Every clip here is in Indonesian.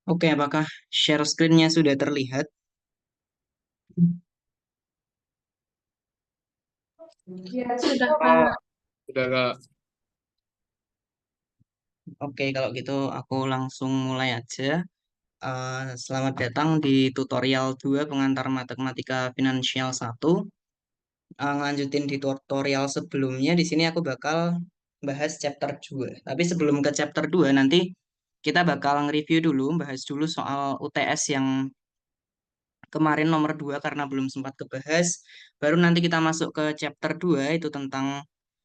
Oke, apakah share screen-nya sudah terlihat? Ya, sudah Oh, Kak. udah Kak. Oke, kalau gitu aku langsung mulai aja. Selamat datang di tutorial 2 pengantar matematika finansial 1. Ngelanjutin di tutorial sebelumnya, di sini aku bakal bahas chapter 2. Tapi sebelum ke chapter 2, nanti kita bakal nge-review dulu, bahas dulu soal UTS yang kemarin nomor 2 karena belum sempat kebahas. Baru nanti kita masuk ke chapter 2 itu tentang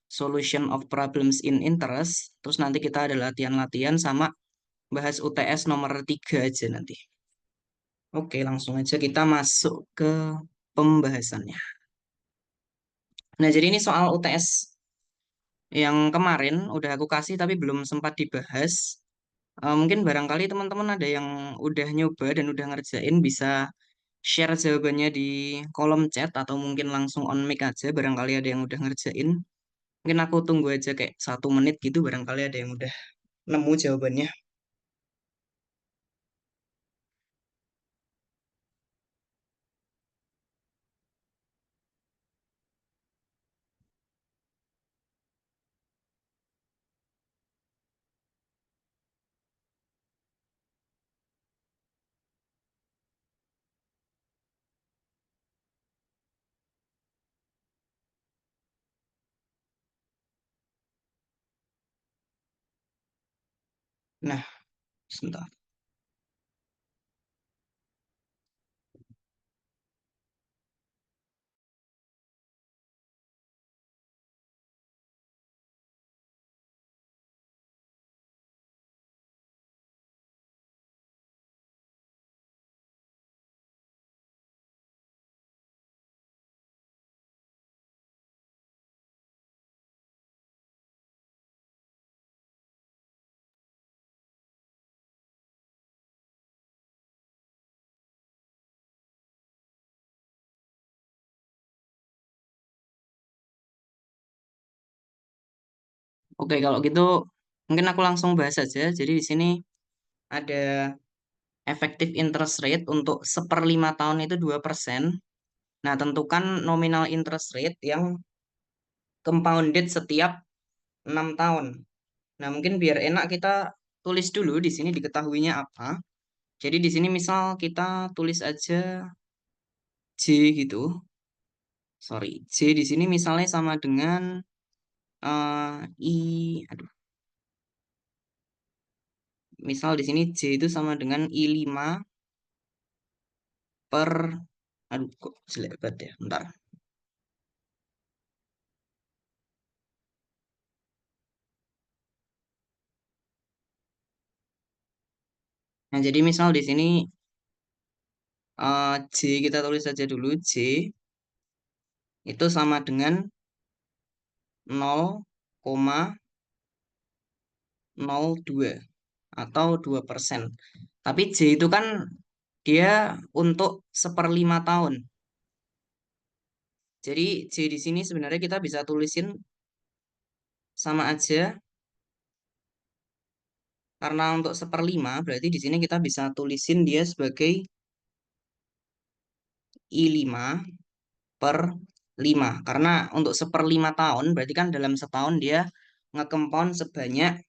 solution of problems in interest. Terus nanti kita ada latihan-latihan sama bahas UTS nomor 3 aja nanti. Oke, langsung aja kita masuk ke pembahasannya. Nah, jadi ini soal UTS yang kemarin udah aku kasih tapi belum sempat dibahas. Mungkin barangkali teman-teman ada yang udah nyoba dan udah ngerjain bisa share jawabannya di kolom chat atau mungkin langsung on mic aja barangkali ada yang udah ngerjain. Mungkin aku tunggu aja kayak 1 menit gitu barangkali ada yang udah nemu jawabannya. Nah, sebentar. Oke, kalau gitu mungkin aku langsung bahas aja. Jadi di sini ada efektif interest rate untuk 1/5 tahun itu 2%. Nah, tentukan nominal interest rate yang compounded setiap 6 tahun. Nah, mungkin biar enak kita tulis dulu di sini diketahuinya apa. Jadi di sini misal kita tulis aja J gitu. Sorry, J di sini misalnya sama dengan aduh, misal di sini J itu sama dengan I5 per, aduh kok jelek banget ya, bentar. Nah, jadi misal di sini J kita tulis saja dulu J itu sama dengan 0,02 atau 2%. Tapi J itu kan dia untuk 1/5 tahun. Jadi J di sini sebenarnya kita bisa tulisin sama aja karena untuk 1/5 berarti di sini kita bisa tulisin dia sebagai I5 per 5. Karena untuk 1/5 tahun berarti kan dalam setahun dia ngecompound sebanyak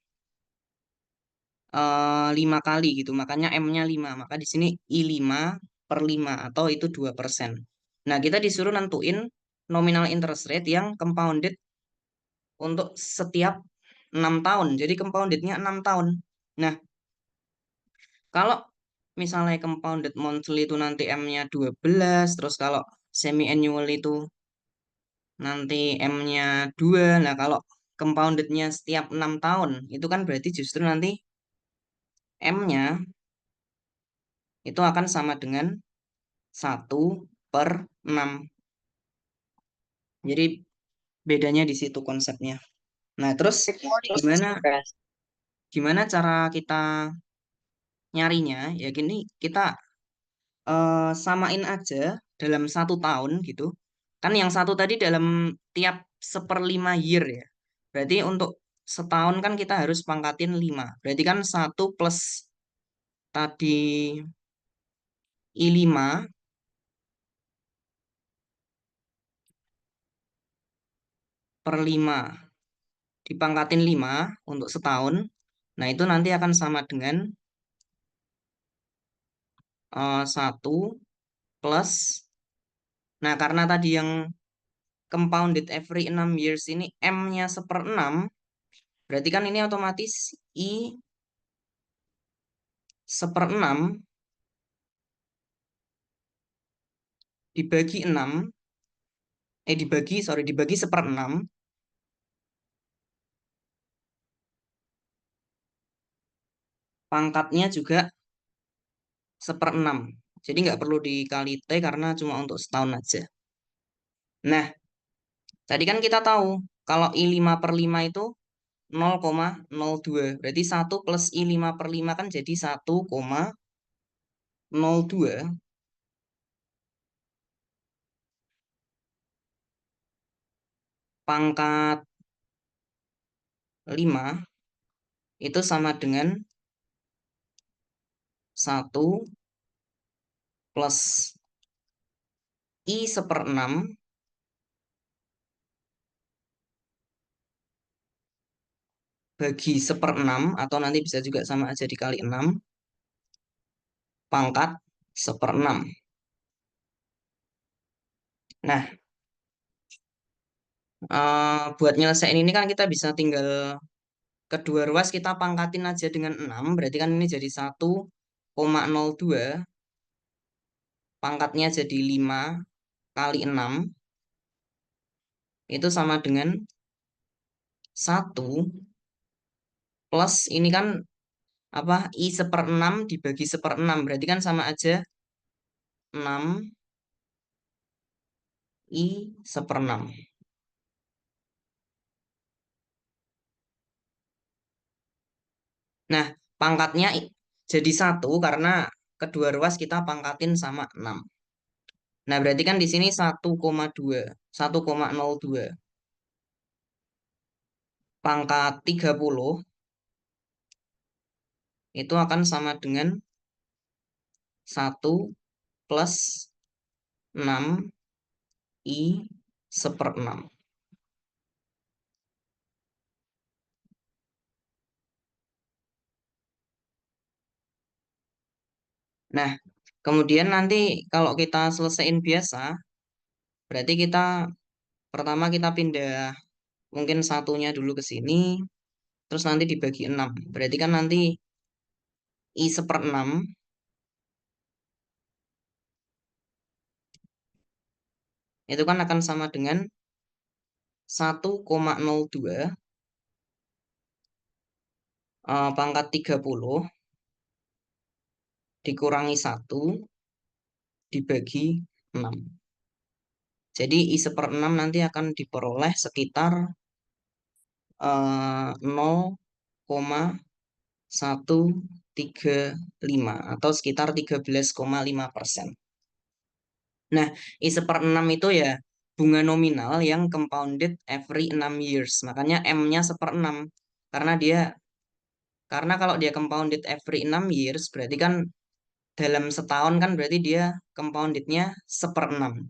5 kali gitu. Makanya M-nya 5. Maka di sini I5 per 5 atau itu 2%. Nah, kita disuruh nentuin nominal interest rate yang compounded untuk setiap 6 tahun. Jadi compoundednya 6 tahun. Nah, kalau misalnya compounded monthly itu nanti M-nya 12, terus kalau semi annual itu nanti M-nya 2. Nah, kalau compoundednya setiap 6 tahun, itu kan berarti justru nanti M-nya itu akan sama dengan 1/6. Jadi bedanya di situ konsepnya. Nah, terus gimana gimana cara kita nyarinya? Ya gini, kita samain aja dalam 1 tahun gitu. Kan yang satu tadi dalam tiap 1/5 year ya. Berarti untuk setahun kan kita harus pangkatin 5. Berarti kan 1 plus tadi I5 per 5 dipangkatin 5 untuk setahun. Nah, itu nanti akan sama dengan 1 plus. Nah, karena tadi yang compounded every 6 years ini M-nya seperenam, berarti kan ini otomatis I seperenam dibagi 6, dibagi seperenam, pangkatnya juga seperenam. Jadi nggak perlu dikali T karena cuma untuk setahun aja. Nah, tadi kan kita tahu kalau I5 per 5 itu 0,02. Berarti 1 plus I5 per 5 kan jadi 1,02 pangkat 5 itu sama dengan 1 plus I seperenam bagi seperenam, atau nanti bisa juga sama aja dikali 6 pangkat seperenam. Nah, buat nyelesain ini kan kita bisa tinggal kedua ruas kita pangkatin aja dengan 6. Berarti kan ini jadi 1,02, pangkatnya jadi 5 kali 6, itu sama dengan 1 plus ini kan apa, I seperenam dibagi seperenam, berarti kan sama aja 6 I seperenam. Nah, pangkatnya jadi 1 karena kedua ruas kita pangkatin sama 6. Nah, berarti kan di sini 1,2, 1,02 pangkat 30 itu akan sama dengan 1 plus 6 I seperenam. Nah, kemudian nanti kalau kita selesaiin biasa, berarti kita pertama kita pindah mungkin satunya dulu ke sini, terus nanti dibagi 6. Berarti kan nanti I seperenam itu kan akan sama dengan 1,02 pangkat 30 dikurangi 1 dibagi 6. Jadi I seperenam nanti akan diperoleh sekitar 0,135 atau sekitar 13,5%. Nah, I seperenam itu ya bunga nominal yang compounded every 6 years. Makanya M-nya seperenam. Karena dia karena kalau dia compounded every 6 years berarti kan dalam setahun kan berarti dia compoundednya seperenam.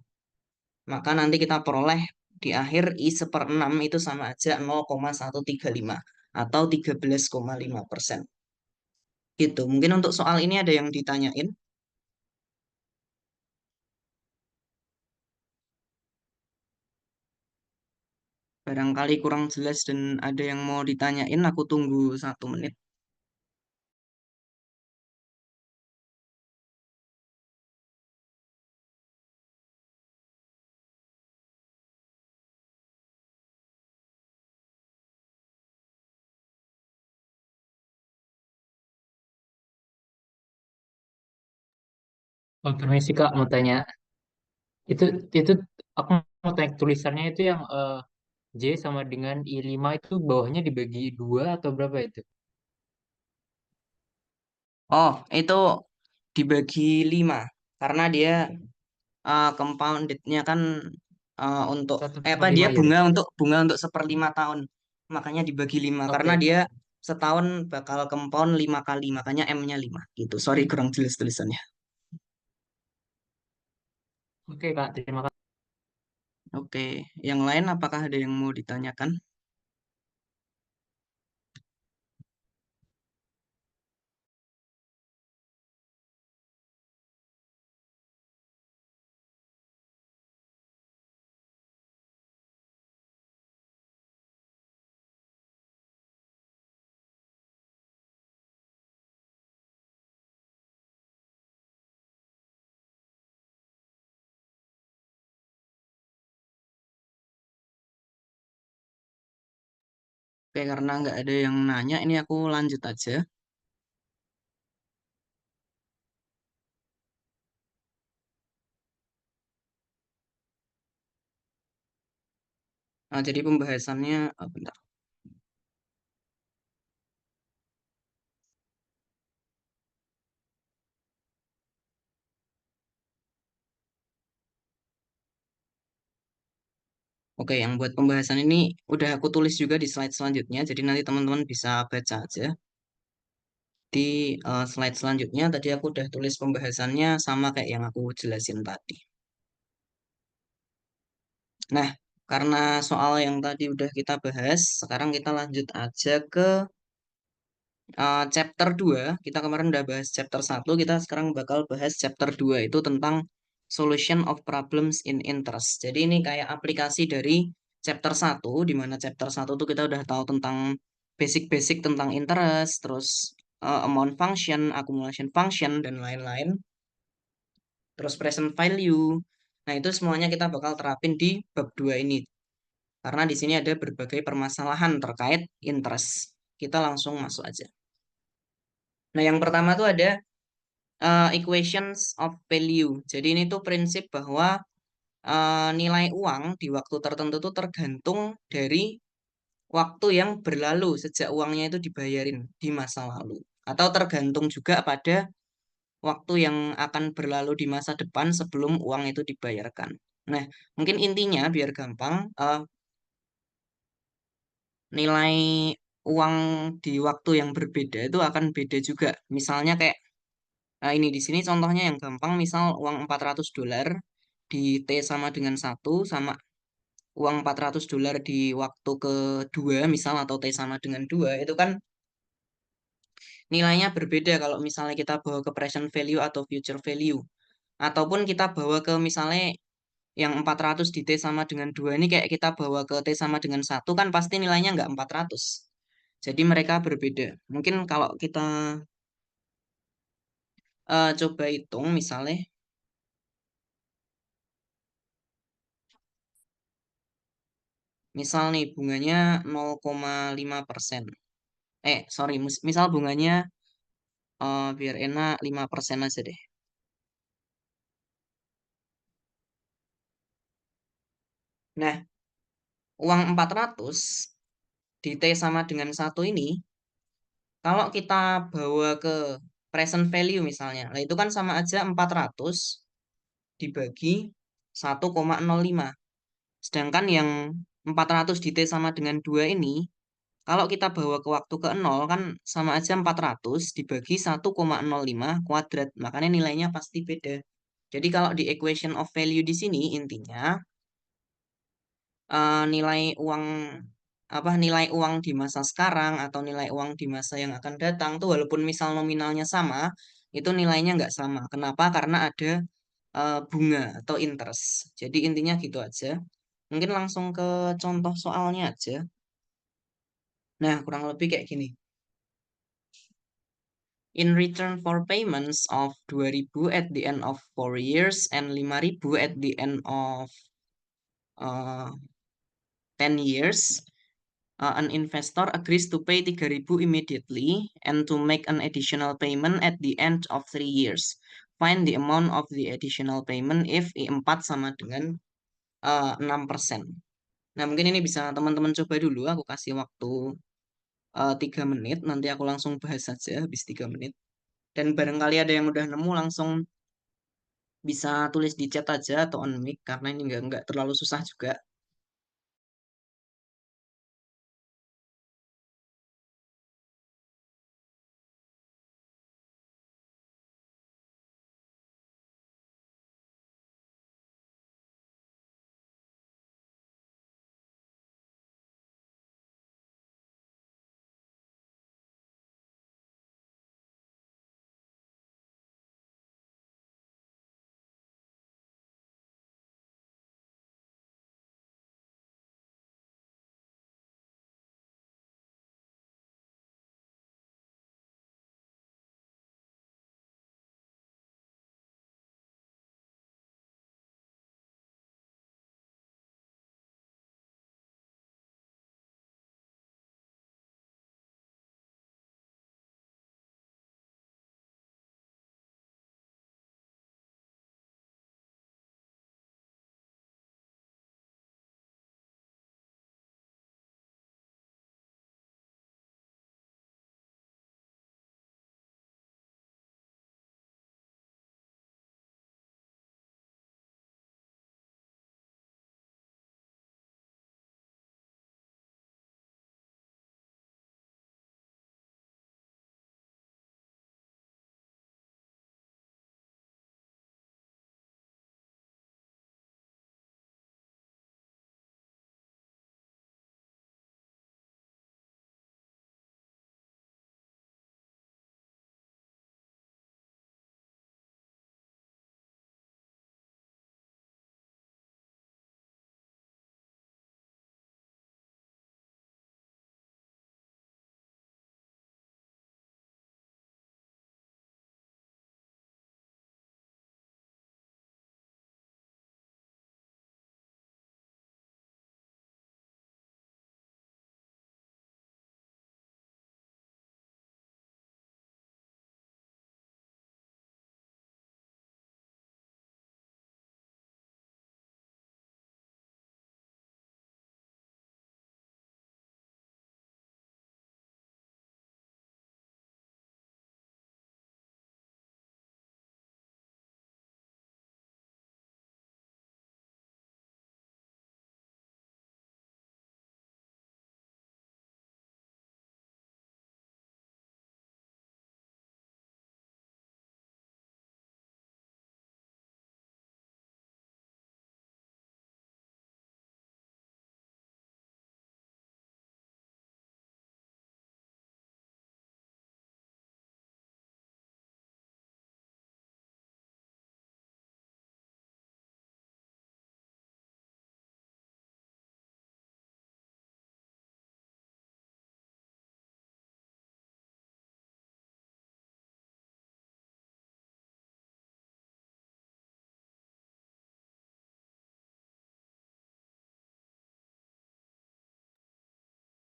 Maka nanti kita peroleh di akhir I seperenam itu sama aja 0,135 atau 13,5%. Gitu. Mungkin untuk soal ini ada yang ditanyain. Barangkali kurang jelas dan ada yang mau ditanyain, aku tunggu 1 menit. Oh, permisi Kak, mau tanya. Itu itu aku mau tanya tulisannya itu yang J sama dengan I5 itu bawahnya dibagi dua atau berapa itu? Oh, itu dibagi 5. Karena dia compoundednya kan untuk Satu apa, koma dia lima years. bunga untuk seper 5 tahun. Makanya dibagi 5 karena Oke. dia setahun bakal compound 5 kali, makanya M-nya 5 gitu. Sorry kurang jelas tulisannya. Oke Kak, terima kasih. Oke, yang lain apakah ada yang mau ditanyakan? Oke, karena nggak ada yang nanya, ini aku lanjut aja. Nah, jadi pembahasannya, bentar. Oke, yang buat pembahasan ini udah aku tulis juga di slide selanjutnya, jadi nanti teman-teman bisa baca aja. Di slide selanjutnya tadi aku udah tulis pembahasannya sama kayak yang aku jelasin tadi. Nah, karena soal yang tadi udah kita bahas, sekarang kita lanjut aja ke chapter 2. Kita kemarin udah bahas chapter 1, kita sekarang bakal bahas chapter 2 itu tentang solution of problems in interest. Jadi ini kayak aplikasi dari chapter 1, di mana chapter 1 tuh kita udah tahu tentang basic-basic tentang interest, terus amount function, accumulation function, dan lain-lain. Terus present value. Nah, itu semuanya kita bakal terapin di bab 2 ini. Karena di sini ada berbagai permasalahan terkait interest. Kita langsung masuk aja. Nah, yang pertama tuh ada equations of value. Jadi ini tuh prinsip bahwa nilai uang di waktu tertentu tuh tergantung dari waktu yang berlalu sejak uangnya itu dibayarin di masa lalu. Atau tergantung juga pada waktu yang akan berlalu di masa depan sebelum uang itu dibayarkan. Nah, mungkin intinya biar gampang, nilai uang di waktu yang berbeda itu akan beda juga. Misalnya kayak ini di sini contohnya yang gampang, misal uang $400 di T sama dengan 1 sama uang $400 di waktu kedua misal atau T sama dengan 2 itu kan nilainya berbeda kalau misalnya kita bawa ke present value atau future value. Ataupun kita bawa ke misalnya yang 400 di T sama dengan 2 ini kayak kita bawa ke T sama dengan 1 kan pasti nilainya nggak 400. Jadi mereka berbeda. Mungkin kalau kita coba hitung misalnya, misal nih bunganya 0,5%. Sorry, misal bunganya biar enak 5% aja deh. Nah, uang 400 di T sama dengan 1 ini, kalau kita bawa ke present value misalnya, nah itu kan sama aja 400 dibagi 1,05. Sedangkan yang 400 di T sama dengan 2 ini, kalau kita bawa ke waktu ke 0 kan sama aja 400 dibagi 1,05 kuadrat. Makanya nilainya pasti beda. Jadi kalau di equation of value di sini intinya nilai uang nilai uang di masa sekarang atau nilai uang di masa yang akan datang tuh walaupun misal nominalnya sama, itu nilainya nggak sama. Kenapa? Karena ada bunga atau interest. Jadi intinya gitu aja. Mungkin langsung ke contoh soalnya aja. Nah, kurang lebih kayak gini. In return for payments of 2.000 at the end of 4 years and 5.000 at the end of uh, 10 years, an investor agrees to pay 3.000 immediately and to make an additional payment at the end of 3 years. Find the amount of the additional payment if I4 sama dengan 6%. Nah, mungkin ini bisa teman-teman coba dulu. Aku kasih waktu 3 menit. Nanti aku langsung bahas saja habis 3 menit. Dan barangkali ada yang udah nemu langsung bisa tulis di chat aja atau on mic karena ini nggak terlalu susah juga.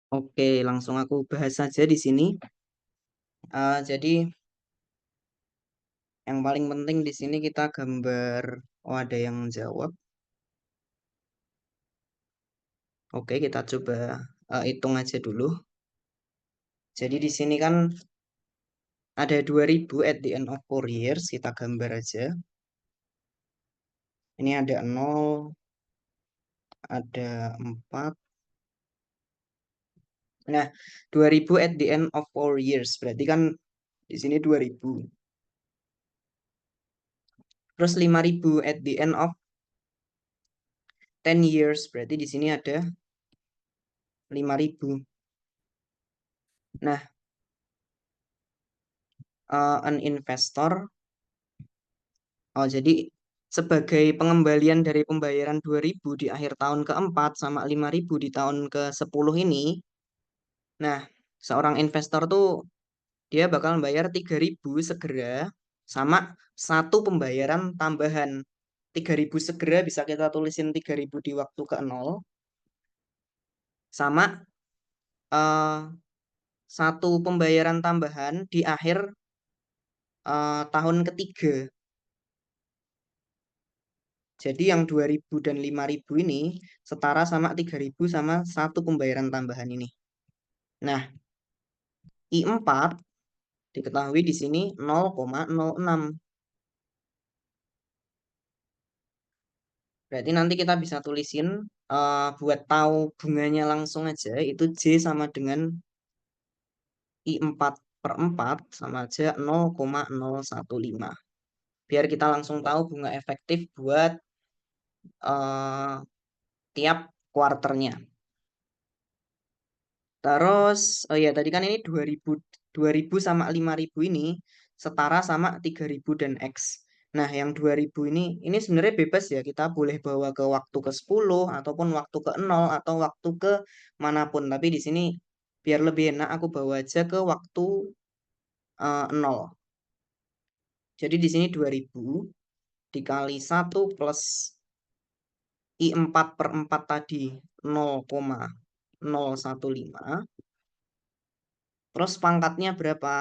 Oke, langsung aku bahas saja di sini. Jadi yang paling penting di sini kita gambar. Oh, ada yang jawab. Oke, kita coba hitung aja dulu. Jadi di sini kan ada 2000 at the end of 4 years. Kita gambar aja. Ini ada 0, ada 4. Nah, 2000 at the end of 4 years. Berarti kan di sini 2000. Terus 5000 at the end of 10 years. Berarti di sini ada 5000. Nah, an investor. Oh, jadi sebagai pengembalian dari pembayaran 2000 di akhir tahun keempat sama 5000 di tahun ke-10 ini. Nah, seorang investor tuh dia bakal bayar 3000 segera sama satu pembayaran tambahan. 3000 segera bisa kita tulisin 3000 di waktu ke-0 sama eh, satu pembayaran tambahan di akhir tahun ketiga. Jadi yang 2000 dan 5000 ini setara sama 3000 sama satu pembayaran tambahan ini. Nah, I4 diketahui di sini 0,06. Berarti nanti kita bisa tulisin buat tahu bunganya langsung aja itu J sama dengan I4 per 4 sama aja 0,015. Biar kita langsung tahu bunga efektif buat eh, tiap kuarternya. Terus, oh ya tadi kan ini 2000, 2000 sama 5000 ini setara sama 3000 dan X. Nah, yang 2000 ini sebenarnya bebas ya. Kita boleh bawa ke waktu ke-10 ataupun waktu ke-0 atau waktu ke manapun. Tapi di sini biar lebih enak aku bawa aja ke waktu 0. Jadi di sini 2000 dikali 1 plus I4 per 4 tadi 0,015. Terus pangkatnya berapa?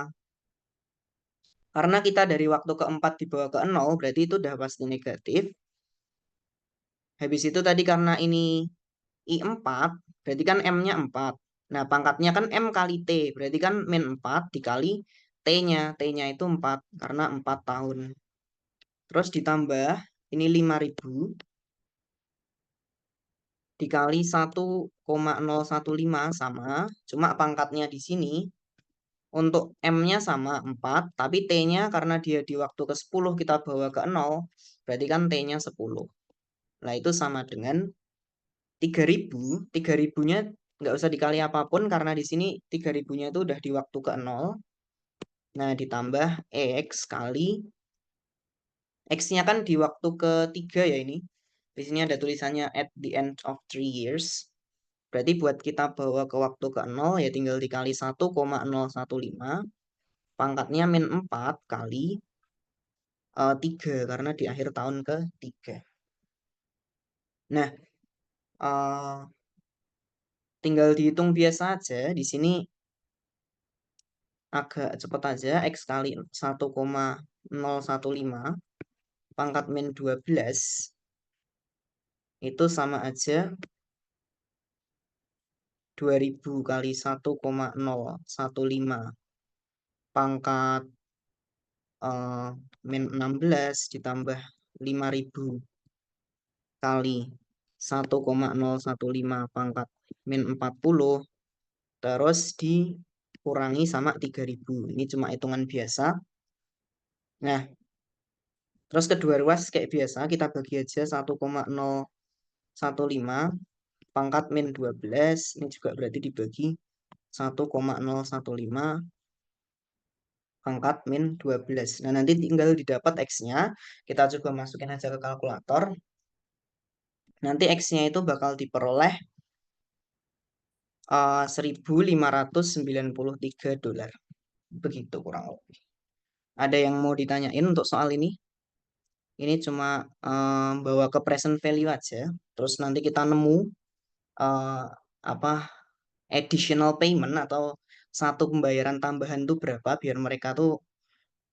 Karena kita dari waktu keempat dibawa ke 0, berarti itu udah pasti negatif. Habis itu tadi karena ini I4, berarti kan M-nya 4. Nah, pangkatnya kan M kali T, berarti kan min 4 dikali T-nya. T-nya itu 4, karena 4 tahun. Terus ditambah, ini 5000 dikali 1,015 sama, cuma pangkatnya di sini. Untuk M-nya sama 4, tapi T-nya karena dia di waktu ke-10 kita bawa ke 0, berarti kan T-nya 10. Nah, itu sama dengan 3000. 3000-nya nggak usah dikali apapun karena di sini 3000-nya itu udah di waktu ke-0. Nah, ditambah X kali X-nya kan di waktu ketiga ya ini. Di sini ada tulisannya at the end of 3 years. Berarti buat kita bawa ke waktu ke-0 ya tinggal dikali 1,015. Pangkatnya min 4 kali 3 karena di akhir tahun ketiga. Nah, eh, tinggal dihitung biasa aja. Di sini agak cepat aja. X kali 1,015 pangkat min 12 itu sama aja 2000 kali 1,015 pangkat min 16 ditambah 5000 kali 1,015 pangkat min 40 terus dikurangi sama 3000. Ini cuma hitungan biasa. Nah, terus kedua ruas kayak biasa kita bagi aja 1,015 pangkat min 12. Ini juga berarti dibagi 1,015 pangkat min 12. Nah, nanti tinggal didapat X-nya. Kita coba masukin aja ke kalkulator. Nanti X-nya itu bakal diperoleh 1.593 dolar. Begitu kurang lebih. Ada yang mau ditanyain untuk soal ini? Ini cuma bawa ke present value aja. Terus nanti kita nemu apa additional payment atau satu pembayaran tambahan tuh berapa biar mereka tuh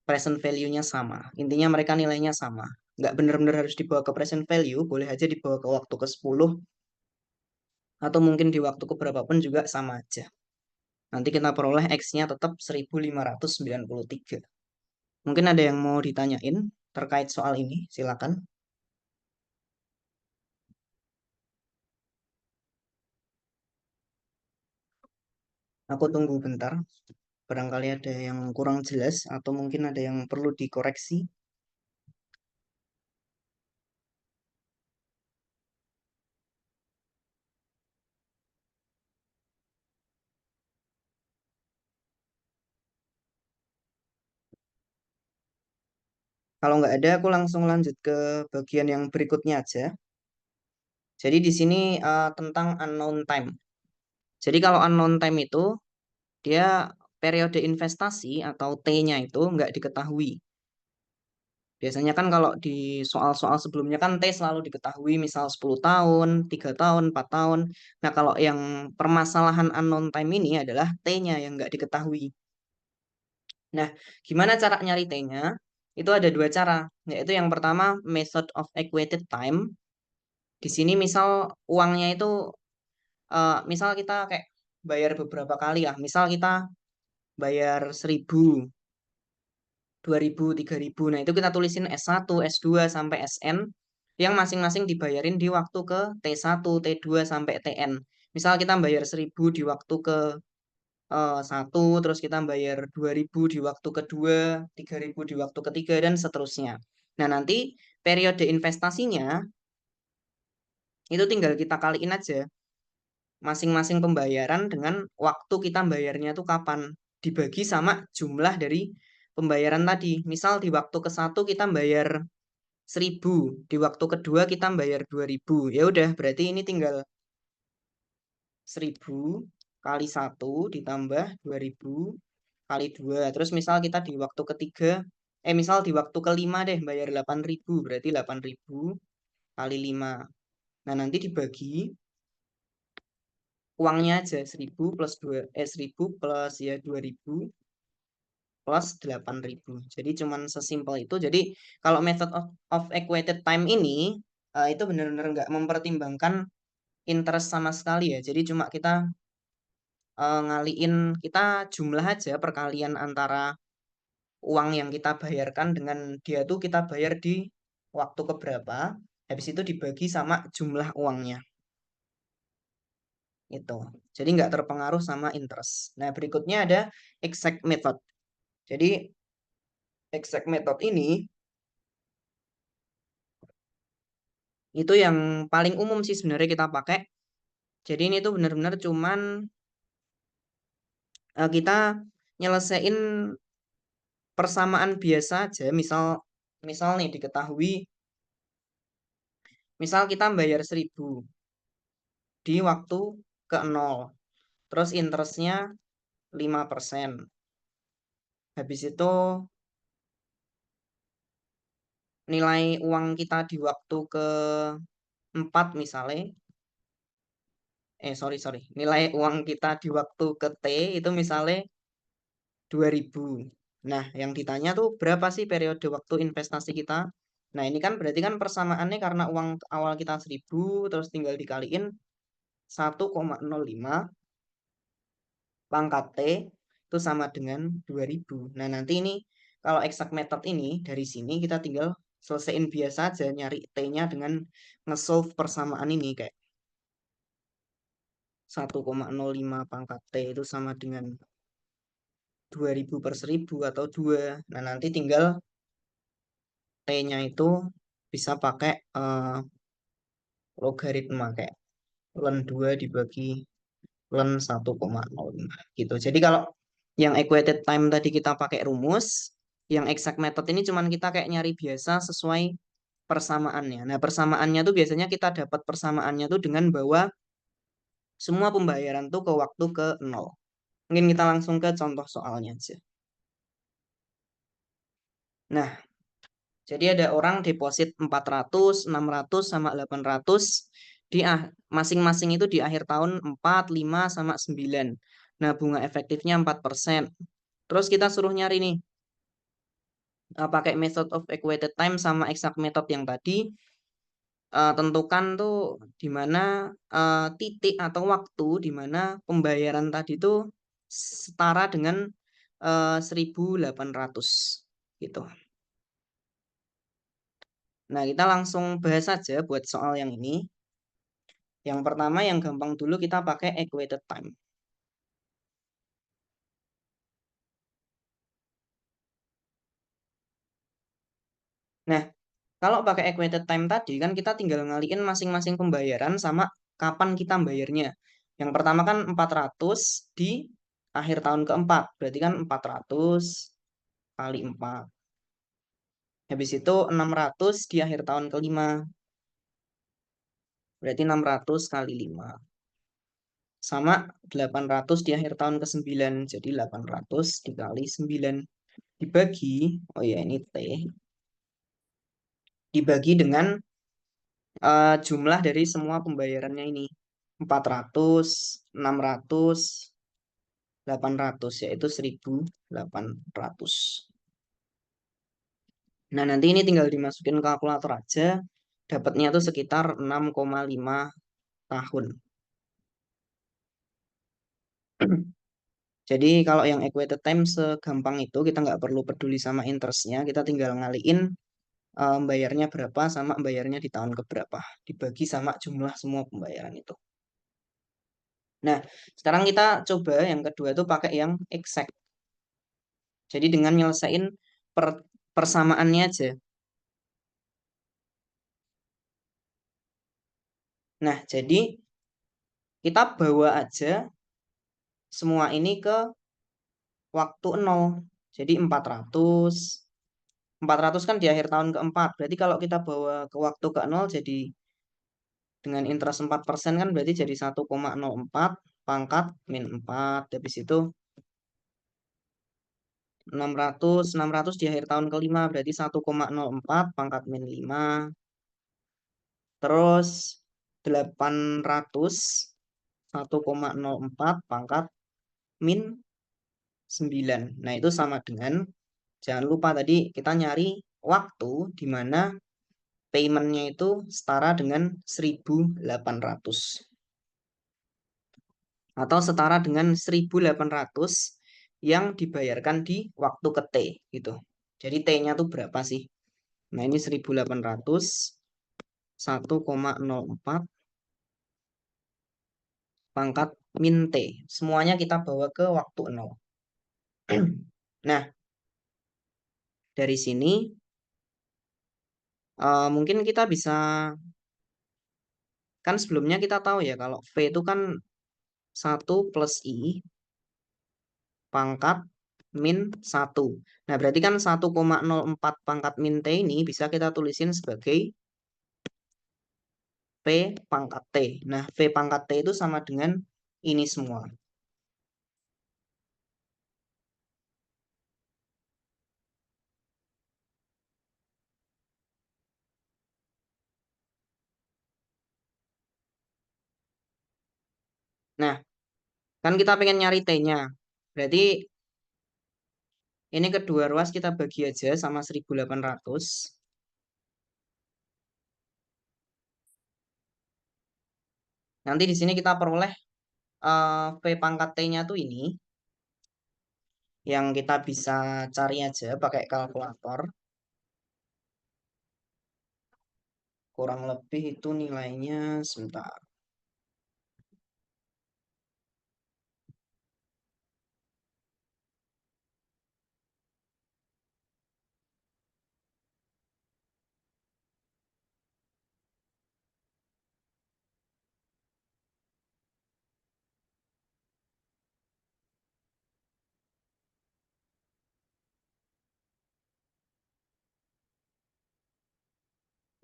present value-nya sama. Intinya mereka nilainya sama. Nggak benar-benar harus dibawa ke present value, boleh aja dibawa ke waktu ke-10 atau mungkin di waktu keberapa pun juga sama aja. Nanti kita peroleh X-nya tetap 1593. Mungkin ada yang mau ditanyain terkait soal ini, silakan. Aku tunggu bentar. Barangkali ada yang kurang jelas atau mungkin ada yang perlu dikoreksi. Kalau nggak ada, aku langsung lanjut ke bagian yang berikutnya aja. Jadi di sini tentang unknown time. Jadi kalau unknown time itu dia periode investasi atau T-nya itu nggak diketahui. Biasanya kan kalau di soal-soal sebelumnya kan T selalu diketahui, misal 10 tahun, 3 tahun, 4 tahun. Nah, kalau yang permasalahan unknown time ini adalah T-nya yang nggak diketahui. Nah, gimana cara nyari T-nya? Itu ada dua cara, yaitu yang pertama method of equated time. Di sini misal uangnya itu, misal kita kayak bayar beberapa kali ya. Misal kita bayar 1000, 2000, 3000. Nah, itu kita tulisin S1, S2 sampai SN yang masing-masing dibayarin di waktu ke T1, T2 sampai TN. Misal kita bayar 1000 di waktu ke 1, terus kita bayar 2000 di waktu kedua, 3000 di waktu ketiga, dan seterusnya. Nah, nanti periode investasinya itu tinggal kita kaliin aja masing-masing pembayaran dengan waktu kita bayarnya tuh kapan. Dibagi sama jumlah dari pembayaran tadi. Misal di waktu ke-1 kita bayar 1000, di waktu kedua kita bayar 2000. Ya udah, berarti ini tinggal 1000 kali 1 ditambah 2000 kali 2. Terus misal kita di waktu ketiga, misal di waktu kelima deh bayar 8000, berarti 8000 kali 5. Nah, nanti dibagi uangnya aja 1000 plus 2, 1000 plus ya 2000 plus 8000. Jadi cuman sesimpel itu. Jadi kalau method of equated time ini itu benar-benar nggak mempertimbangkan interest sama sekali ya. Jadi cuma kita ngaliin, kita jumlah aja perkalian antara uang yang kita bayarkan dengan dia tuh kita bayar di waktu keberapa. Habis itu dibagi sama jumlah uangnya. Itu. Jadi nggak terpengaruh sama interest. Nah, berikutnya ada exact method. Jadi exact method ini itu yang paling umum sih sebenarnya kita pakai. Jadi ini tuh benar-benar cuman kita nyelesain persamaan biasa aja. Misal misal nih diketahui, misal kita bayar 1000 di waktu ke 0. Terus interestnya 5%. Habis itu nilai uang kita di waktu ke 4 misalnya, sorry, sorry. Nilai uang kita di waktu ke T itu misalnya 2000. Nah, yang ditanya tuh berapa sih periode waktu investasi kita? Nah, ini kan berarti kan persamaannya karena uang awal kita 1000, terus tinggal dikaliin 1,05 pangkat T itu sama dengan 2000. Nah, nanti ini kalau exact method ini dari sini kita tinggal selesaiin biasa aja nyari T-nya dengan nge-solve persamaan ini kayak 1,05 pangkat T itu sama dengan 2000 per 1000 atau 2. Nah, nanti tinggal T-nya itu bisa pakai logaritma kayak ln 2 dibagi ln 1,05 gitu. Jadi kalau yang equated time tadi kita pakai rumus, yang exact method ini cuman kita kayak nyari biasa sesuai persamaannya. Nah, persamaannya tuh biasanya kita dapat persamaannya tuh dengan bawa semua pembayaran tuh ke waktu ke 0. Mungkin kita langsung ke contoh soalnya aja. Nah, jadi ada orang deposit 400, 600, sama 800 Di masing-masing itu di akhir tahun 4, 5, sama 9. Nah, bunga efektifnya 4%. Terus kita suruh nyari nih, pakai method of equated time sama exact method yang tadi, tentukan tuh di mana titik atau waktu di mana pembayaran tadi tuh setara dengan 1.800 gitu. Nah, kita langsung bahas aja buat soal yang ini. Yang pertama yang gampang dulu kita pakai equated time. Nah, kalau pakai equated time tadi kan kita tinggal ngaliin masing-masing pembayaran sama kapan kita bayarnya. Yang pertama kan 400 di akhir tahun keempat. Berarti kan 400 kali 4. Habis itu 600 di akhir tahun kelima. Berarti 600 kali 5. Sama 800 di akhir tahun ke-9. Jadi 800 dikali 9. Dibagi, oh ya ini T. Dibagi dengan jumlah dari semua pembayarannya ini. 400, 600, 800, yaitu 1.800. Nah, nanti ini tinggal dimasukin kalkulator aja. Dapatnya tuh sekitar 6,5 tahun. Jadi kalau yang equated time segampang itu, kita nggak perlu peduli sama interestnya. Kita tinggal ngaliin bayarnya berapa sama bayarnya di tahun keberapa. Dibagi sama jumlah semua pembayaran itu. Nah, sekarang kita coba yang kedua tuh pakai yang exact. Jadi dengan nyelesain persamaannya aja. Nah, jadi kita bawa aja semua ini ke waktu 0. Jadi 400. 400 kan di akhir tahun keempat. Berarti kalau kita bawa ke waktu ke 0 jadi dengan interest 4% kan berarti jadi 1,04 pangkat min 4. Habis itu 600 di akhir tahun kelima berarti 1,04 pangkat min 5. Terus 800 1,04 pangkat min 9. Nah, itu sama dengan, jangan lupa tadi kita nyari waktu di mana paymentnya itu setara dengan 1.800. Atau setara dengan 1.800 yang dibayarkan di waktu ke T gitu. Jadi T-nya tuh berapa sih? Nah, ini 1.800 1,04 pangkat min T. Semuanya kita bawa ke waktu 0. Nah, dari sini mungkin kita bisa, kan sebelumnya kita tahu ya kalau V itu kan 1 + I pangkat min 1. Nah, berarti kan 1,04 pangkat min T ini bisa kita tulisin sebagai P pangkat T. Nah, V pangkat T itu sama dengan ini semua. Nah, kan kita pengen nyari T-nya. Berarti ini kedua ruas kita bagi aja sama 1.800. Nanti di sini kita peroleh V pangkat T-nya tuh ini. Yang kita bisa cari aja pakai kalkulator. Kurang lebih itu nilainya sebentar.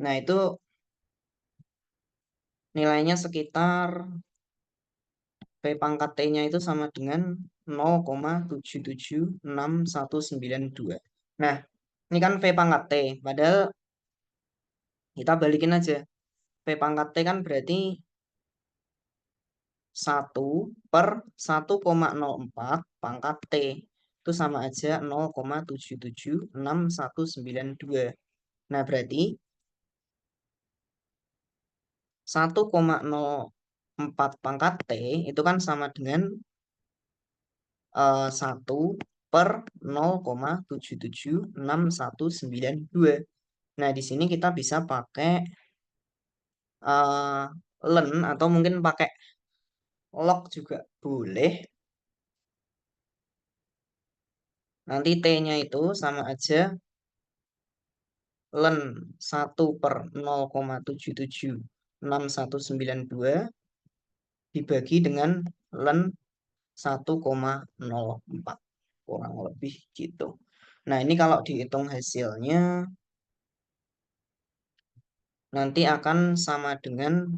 Nah, itu nilainya sekitar P pangkat T-nya itu sama dengan 0,7769192. Nah, ini kan V pangkat T. Padahal kita balikin aja. P pangkat T kan berarti 1/1,04 pangkat T. Itu sama aja 0,7769192. Nah, berarti 1,04 pangkat T itu kan sama dengan 1/0,7769192. Nah, di sini kita bisa pakai eh, len atau mungkin pakai log juga boleh. Nanti T-nya itu sama aja len 1/0,7769192 dibagi dengan len 1,04. Kurang lebih gitu. Nah, ini kalau dihitung hasilnya nanti akan sama dengan,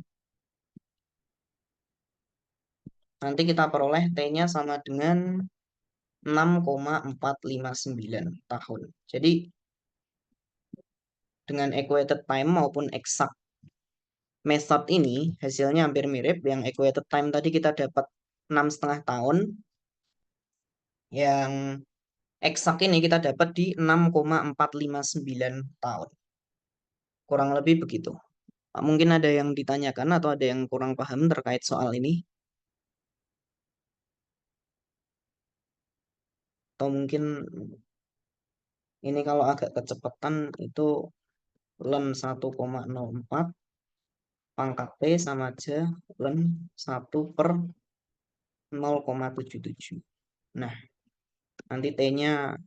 nanti kita peroleh T-nya sama dengan 6,459 tahun. Jadi dengan equated time maupun exact method ini hasilnya hampir mirip. Yang equated time tadi kita dapat 6,5 tahun. Yang exact ini kita dapat di 6,459 tahun. Kurang lebih begitu. Mungkin ada yang ditanyakan atau ada yang kurang paham terkait soal ini. Atau mungkin ini kalau agak kecepatan itu len 1,04 pangkat T sama aja len 1/0,77. Nah, nanti T-nya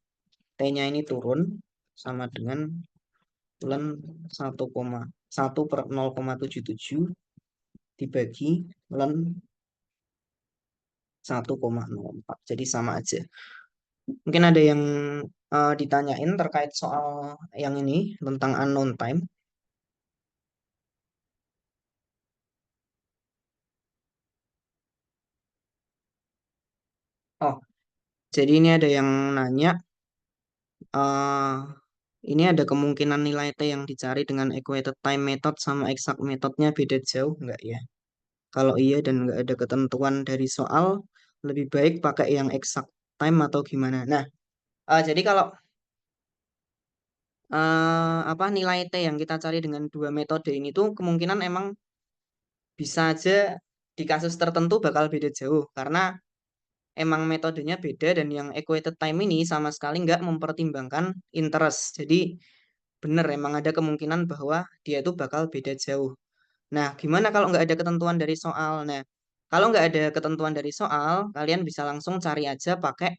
ini turun sama dengan len 1,1/0,77 dibagi len 1,04. Jadi sama aja. Mungkin ada yang ditanyain terkait soal yang ini tentang unknown time. Oh, jadi ini ada yang nanya, eh ini ada kemungkinan nilai T yang dicari dengan equated time method sama exact methodnya beda jauh nggak ya? Kalau iya dan nggak ada ketentuan dari soal, lebih baik pakai yang exact time atau gimana? Nah, jadi kalau apa nilai T yang kita cari dengan dua metode ini tuh kemungkinan emang bisa aja di kasus tertentu bakal beda jauh karena emang metodenya beda dan yang equated time ini sama sekali nggak mempertimbangkan interest. Jadi bener emang ada kemungkinan bahwa dia itu bakal beda jauh. Nah, gimana kalau nggak ada ketentuan dari soal? Nah, kalau nggak ada ketentuan dari soal, kalian bisa langsung cari aja pakai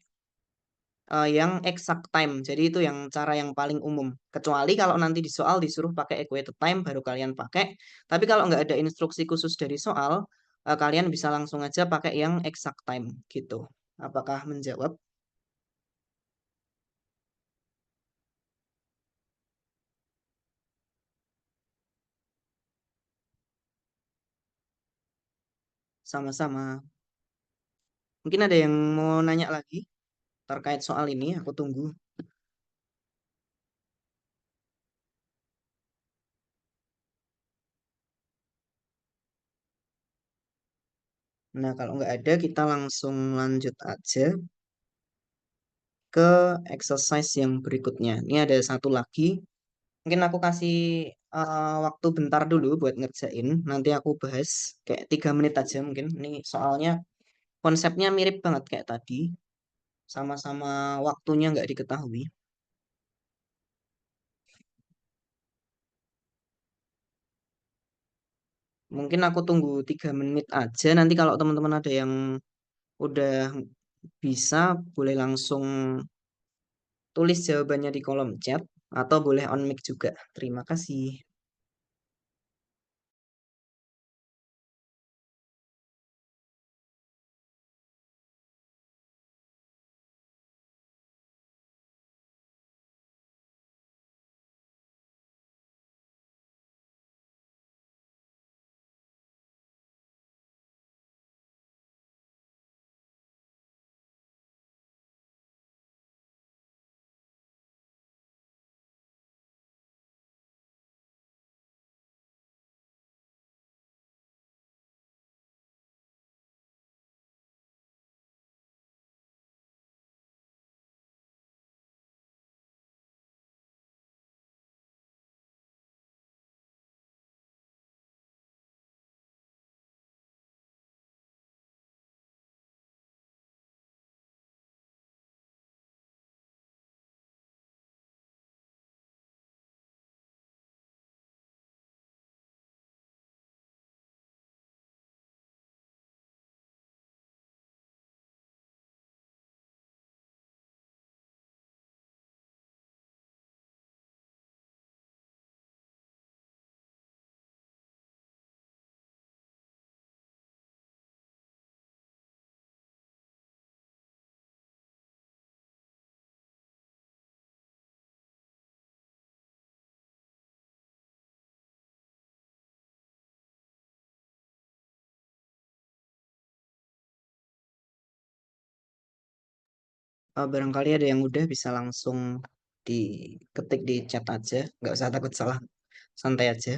yang exact time. Jadi itu yang cara yang paling umum. Kecuali kalau nanti di soal disuruh pakai equated time, baru kalian pakai. Tapi kalau nggak ada instruksi khusus dari soal, kalian bisa langsung aja pakai yang exact time gitu. Apakah menjawab? Sama-sama. Mungkin ada yang mau nanya lagi terkait soal ini, aku tunggu. Nah, kalau nggak ada, kita langsung lanjut aja ke exercise yang berikutnya. Ini ada satu lagi. Mungkin aku kasih waktu bentar dulu buat ngerjain. Nanti aku bahas kayak 3 menit aja mungkin. Ini soalnya konsepnya mirip banget kayak tadi. Sama-sama waktunya nggak diketahui. Mungkin aku tunggu 3 menit aja. Nanti kalau teman-teman ada yang udah bisa, boleh langsung tulis jawabannya di kolom chat. Atau boleh on mic juga. Terima kasih. Barangkali ada yang udah bisa langsung diketik di chat aja, nggak usah takut salah, santai aja.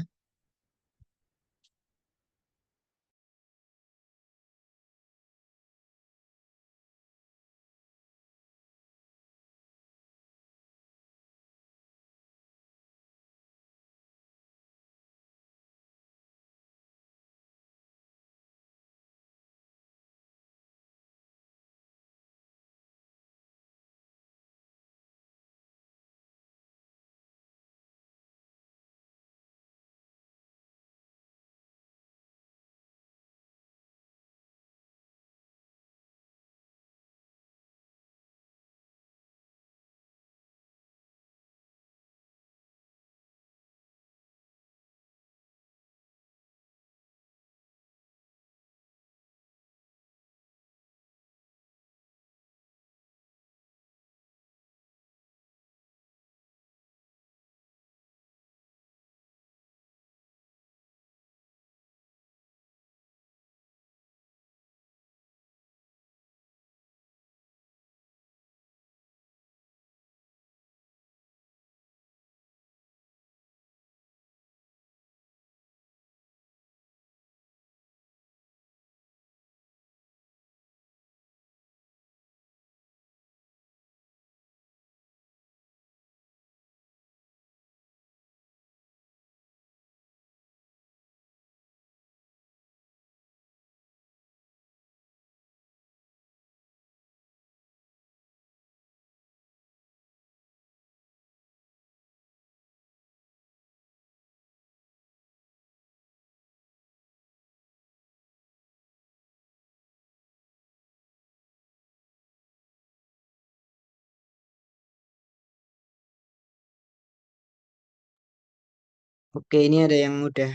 Oke, ini ada yang udah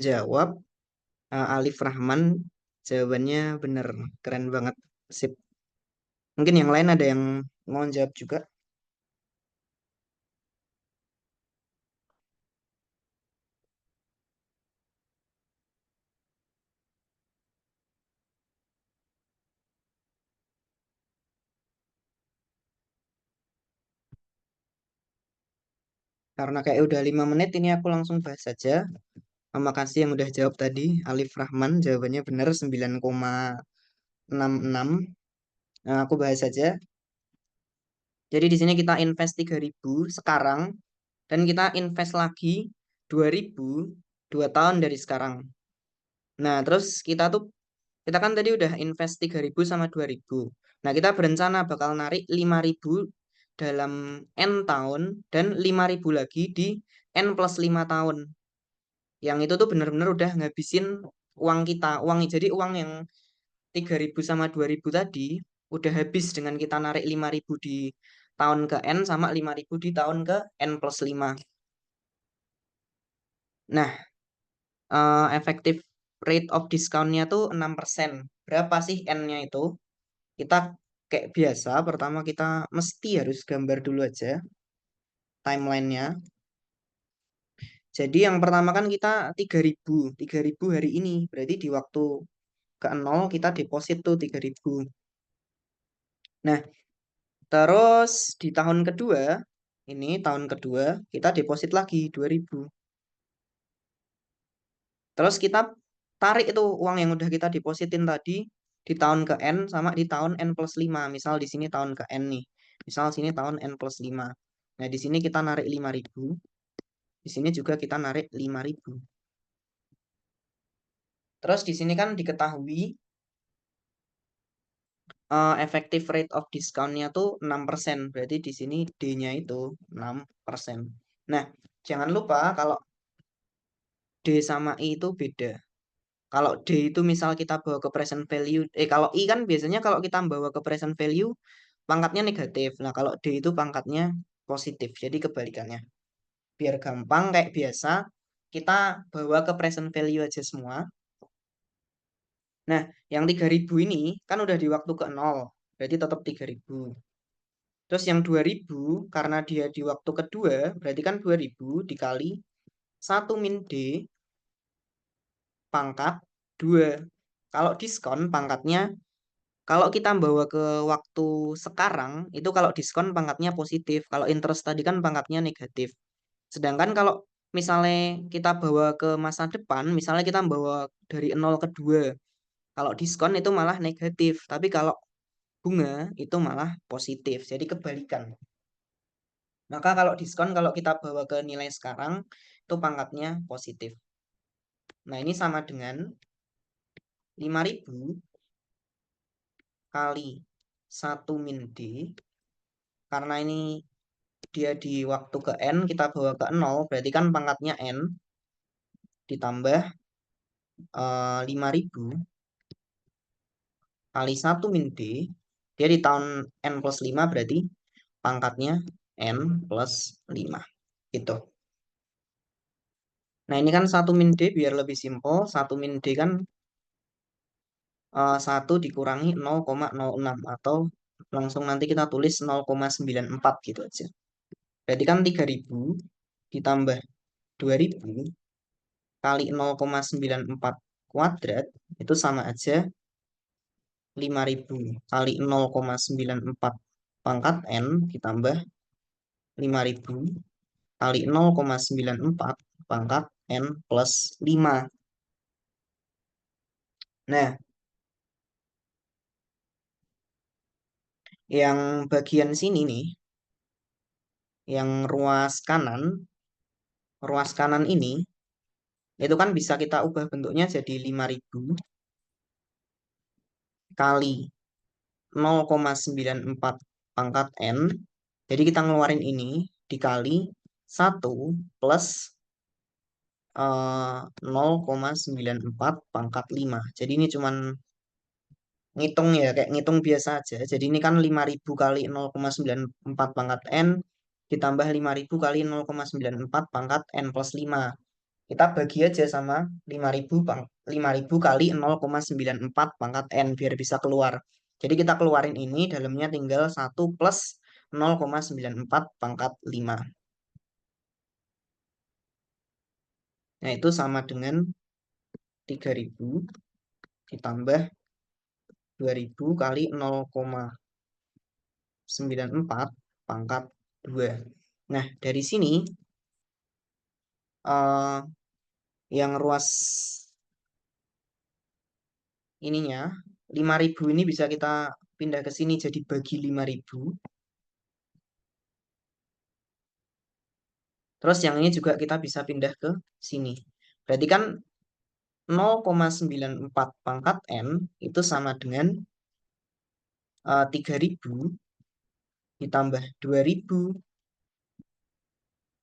jawab. Alif Rahman, jawabannya bener, keren banget, sip. Mungkin yang lain ada yang mau jawab juga, karena kayak udah 5 menit, ini aku langsung bahas saja. Terima kasih yang udah jawab tadi, Alif Rahman, jawabannya bener 9,66. Nah, aku bahas saja. Jadi di sini kita invest 3.000 sekarang, dan kita invest lagi 2.000 2 tahun dari sekarang. Nah, terus kita kan tadi udah invest 3.000 sama 2.000. Nah, kita berencana bakal narik 5.000 dalam N tahun dan 5.000 lagi di N plus 5 tahun. Yang itu tuh bener-bener udah ngabisin uang kita. Jadi uang yang 3.000 sama 2.000 tadi udah habis dengan kita narik 5.000 di tahun ke N sama 5.000 di tahun ke N plus 5. Nah, efektif rate of discount-nya tuh 6%. Berapa sih N-nya itu? Kita kayak biasa, pertama kita mesti harus gambar dulu aja timelinenya. Jadi yang pertama kan kita 3.000 hari ini. Berarti di waktu ke nol kita deposit tuh 3.000. Nah, terus di tahun kedua, ini tahun kedua kita deposit lagi 2.000. Terus kita tarik itu uang yang udah kita depositin tadi di tahun ke N sama di tahun N plus 5. Misal di sini tahun ke N nih. Misal sini tahun N plus 5. Nah, di sini kita narik 5.000. Di sini juga kita narik 5.000. Terus di sini kan diketahui effective rate of discount-nya tuh 6%. Berarti di sini D-nya itu 6%. Nah, jangan lupa kalau D sama I itu beda. Kalau D itu misal kita bawa ke present value, kalau I kan biasanya kalau kita bawa ke present value, pangkatnya negatif. Nah, kalau D itu pangkatnya positif. Jadi kebalikannya. Biar gampang kayak biasa, kita bawa ke present value aja semua. Nah, yang 3.000 ini kan udah di waktu ke nol, berarti tetap 3.000. Terus yang 2.000 karena dia di waktu kedua, berarti kan 2.000 dikali 1 - D pangkat 2. Kalau diskon pangkatnya Kalau kita bawa ke waktu sekarang, itu kalau diskon pangkatnya positif. Kalau interest tadi kan pangkatnya negatif. Sedangkan kalau misalnya kita bawa ke masa depan, misalnya kita bawa dari 0 ke 2, kalau diskon itu malah negatif. Tapi kalau bunga itu malah positif. Jadi kebalikan. Maka kalau diskon, kalau kita bawa ke nilai sekarang, itu pangkatnya positif. Nah, ini sama dengan 5.000 kali 1 min D. Karena ini dia di waktu ke N, kita bawa ke 0, berarti kan pangkatnya N, ditambah 5.000 kali 1 min D. Dia di tahun N+5, berarti pangkatnya N+5. Gitu. Nah, ini kan 1 min D biar lebih simpel. 1 min D kan 1 dikurangi 0,06, atau langsung nanti kita tulis 0,94 gitu aja. Berarti kan 3.000 ditambah 2.000 kali 0,94 kuadrat itu sama aja 5.000 kali 0,94 pangkat N ditambah 5.000 kali 0,94 pangkat N+5. Nah, yang bagian sini nih, yang ruas kanan ini, itu kan bisa kita ubah bentuknya jadi 5.000 kali 0,94 pangkat N. Jadi kita ngeluarin ini dikali 1 plus 0,94 pangkat 5. Jadi ini cuman ngitung ya, kayak ngitung biasa aja. Jadi ini kan 5.000 kali 0,94 pangkat N ditambah 5.000 kali 0,94 pangkat N+5. Kita bagi aja sama 5.000 kali 0,94 pangkat N biar bisa keluar. Jadi kita keluarin ini, dalamnya tinggal 1 plus 0,94 pangkat 5. Nah, itu sama dengan 3.000 ditambah 2.000 kali 0,94 pangkat 2. Nah, dari sini eh, yang ruas ininya 5.000 ini bisa kita pindah ke sini jadi bagi 5.000. Terus yang ini juga kita bisa pindah ke sini. Berarti kan 0,94 pangkat N itu sama dengan 3.000 ditambah 2.000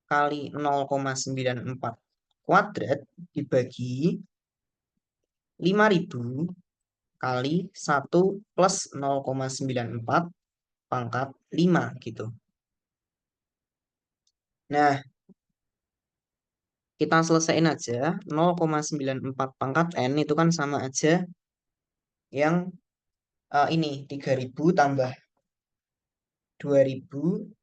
kali 0,94 kuadrat dibagi 5.000 kali 1 plus 0,94 pangkat 5 gitu. Nah, kita selesaiin aja. 0,94 pangkat N itu kan sama aja yang ini 3.000 tambah 2.000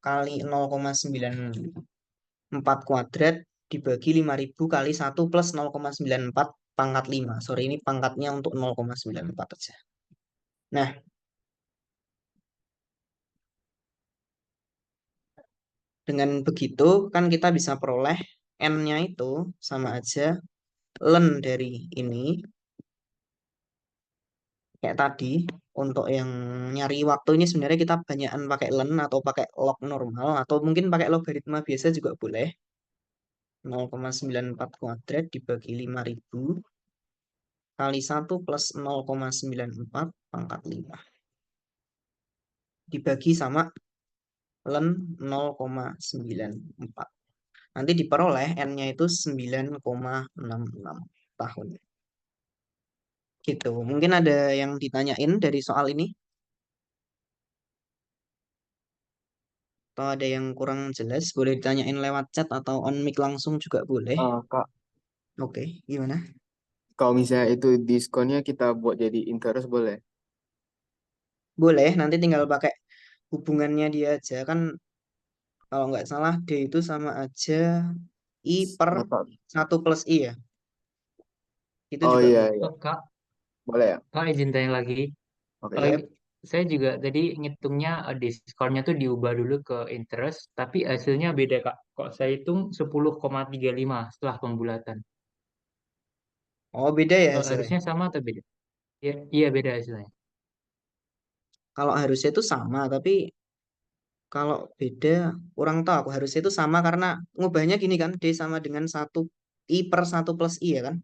kali 0,94 kuadrat dibagi 5.000 kali 1 plus 0,94 pangkat 5. Sorry, ini pangkatnya untuk 0,94 aja. Nah, dengan begitu kan kita bisa peroleh N-nya itu sama aja ln dari ini. Kayak tadi, untuk yang nyari waktu ini sebenarnya kita banyakan pakai ln atau pakai log normal, atau mungkin pakai logaritma biasa juga boleh. 0,94 kuadrat dibagi 5.000 kali 1 plus 0,94 pangkat 5. Dibagi sama ln 0,94. Nanti diperoleh N-nya itu 9,66 tahun. Gitu. Mungkin ada yang ditanyain dari soal ini? Atau ada yang kurang jelas? Boleh ditanyain lewat chat atau on mic langsung juga boleh. Kak, Oke, gimana? kalau misalnya itu diskonnya kita buat jadi interest boleh? Boleh, nanti tinggal pakai hubungannya dia aja. Kan kalau nggak salah D itu sama aja I per Dapat. 1 plus I ya. Itu Oh juga iya, boleh. iya. Kak, Boleh ya? Kak izin tanya lagi. Oke. Eh, saya juga tadi ngitungnya diskonnya tuh diubah dulu ke interest, tapi hasilnya beda Kak. Kok saya hitung 10,35 setelah pembulatan. Oh, beda ya hasilnya. Harusnya sama atau beda? Iya, iya beda hasilnya. Kalau harusnya itu sama, tapi kalau beda, kurang tahu aku. Harusnya itu sama karena ngubahnya gini kan, D sama dengan satu I per satu plus I ya kan?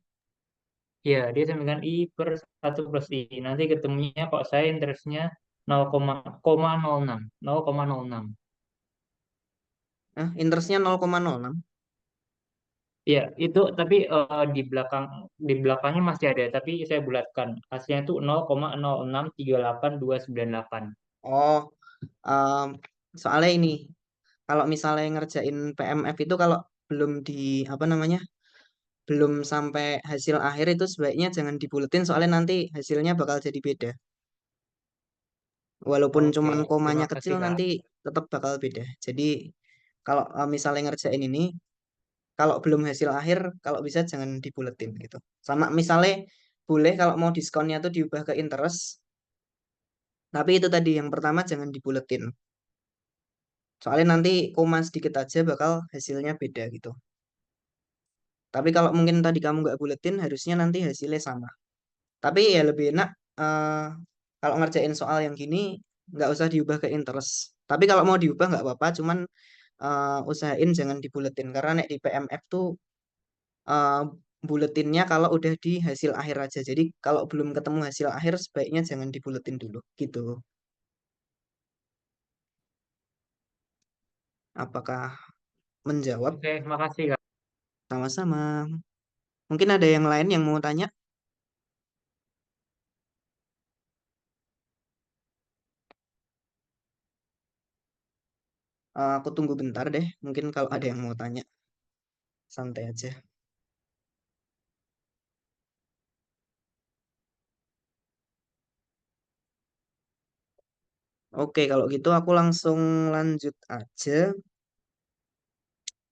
Iya, dia sama dengan I per 1 plus I. Nanti ketemunya kok saya interestnya 0,06. 0,06. Nah, interestnya 0,06. Iya, itu tapi di belakangnya masih ada, tapi saya bulatkan. Hasilnya itu 0,0638298. Oh, em, soalnya ini, kalau misalnya ngerjain PMF itu kalau belum di, apa namanya, belum sampai hasil akhir itu sebaiknya jangan dibuletin soalnya nanti hasilnya bakal jadi beda. Walaupun Oke, cuman komanya terima kecil kasih Kak. nanti tetap bakal beda. Jadi kalau misalnya ngerjain ini, kalau belum hasil akhir, kalau bisa jangan dibuletin gitu. Sama misalnya boleh kalau mau diskonnya tuh diubah ke interest, tapi itu tadi yang pertama jangan dibuletin. Soalnya nanti koma sedikit aja bakal hasilnya beda gitu. Tapi kalau mungkin tadi kamu nggak buletin, harusnya nanti hasilnya sama. Tapi ya lebih enak eh, kalau ngerjain soal yang gini nggak usah diubah ke interest. Tapi kalau mau diubah nggak apa-apa, cuman usahain jangan dibuletin karena nek di PMF tuh eh, buletinnya kalau udah di hasil akhir aja. Jadi kalau belum ketemu hasil akhir sebaiknya jangan dibuletin dulu gitu. Apakah menjawab? Oke, makasih Kak. Sama-sama. Mungkin ada yang lain yang mau tanya? Aku tunggu bentar deh. Mungkin kalau ada yang mau tanya, santai aja. Oke, kalau gitu aku langsung lanjut aja.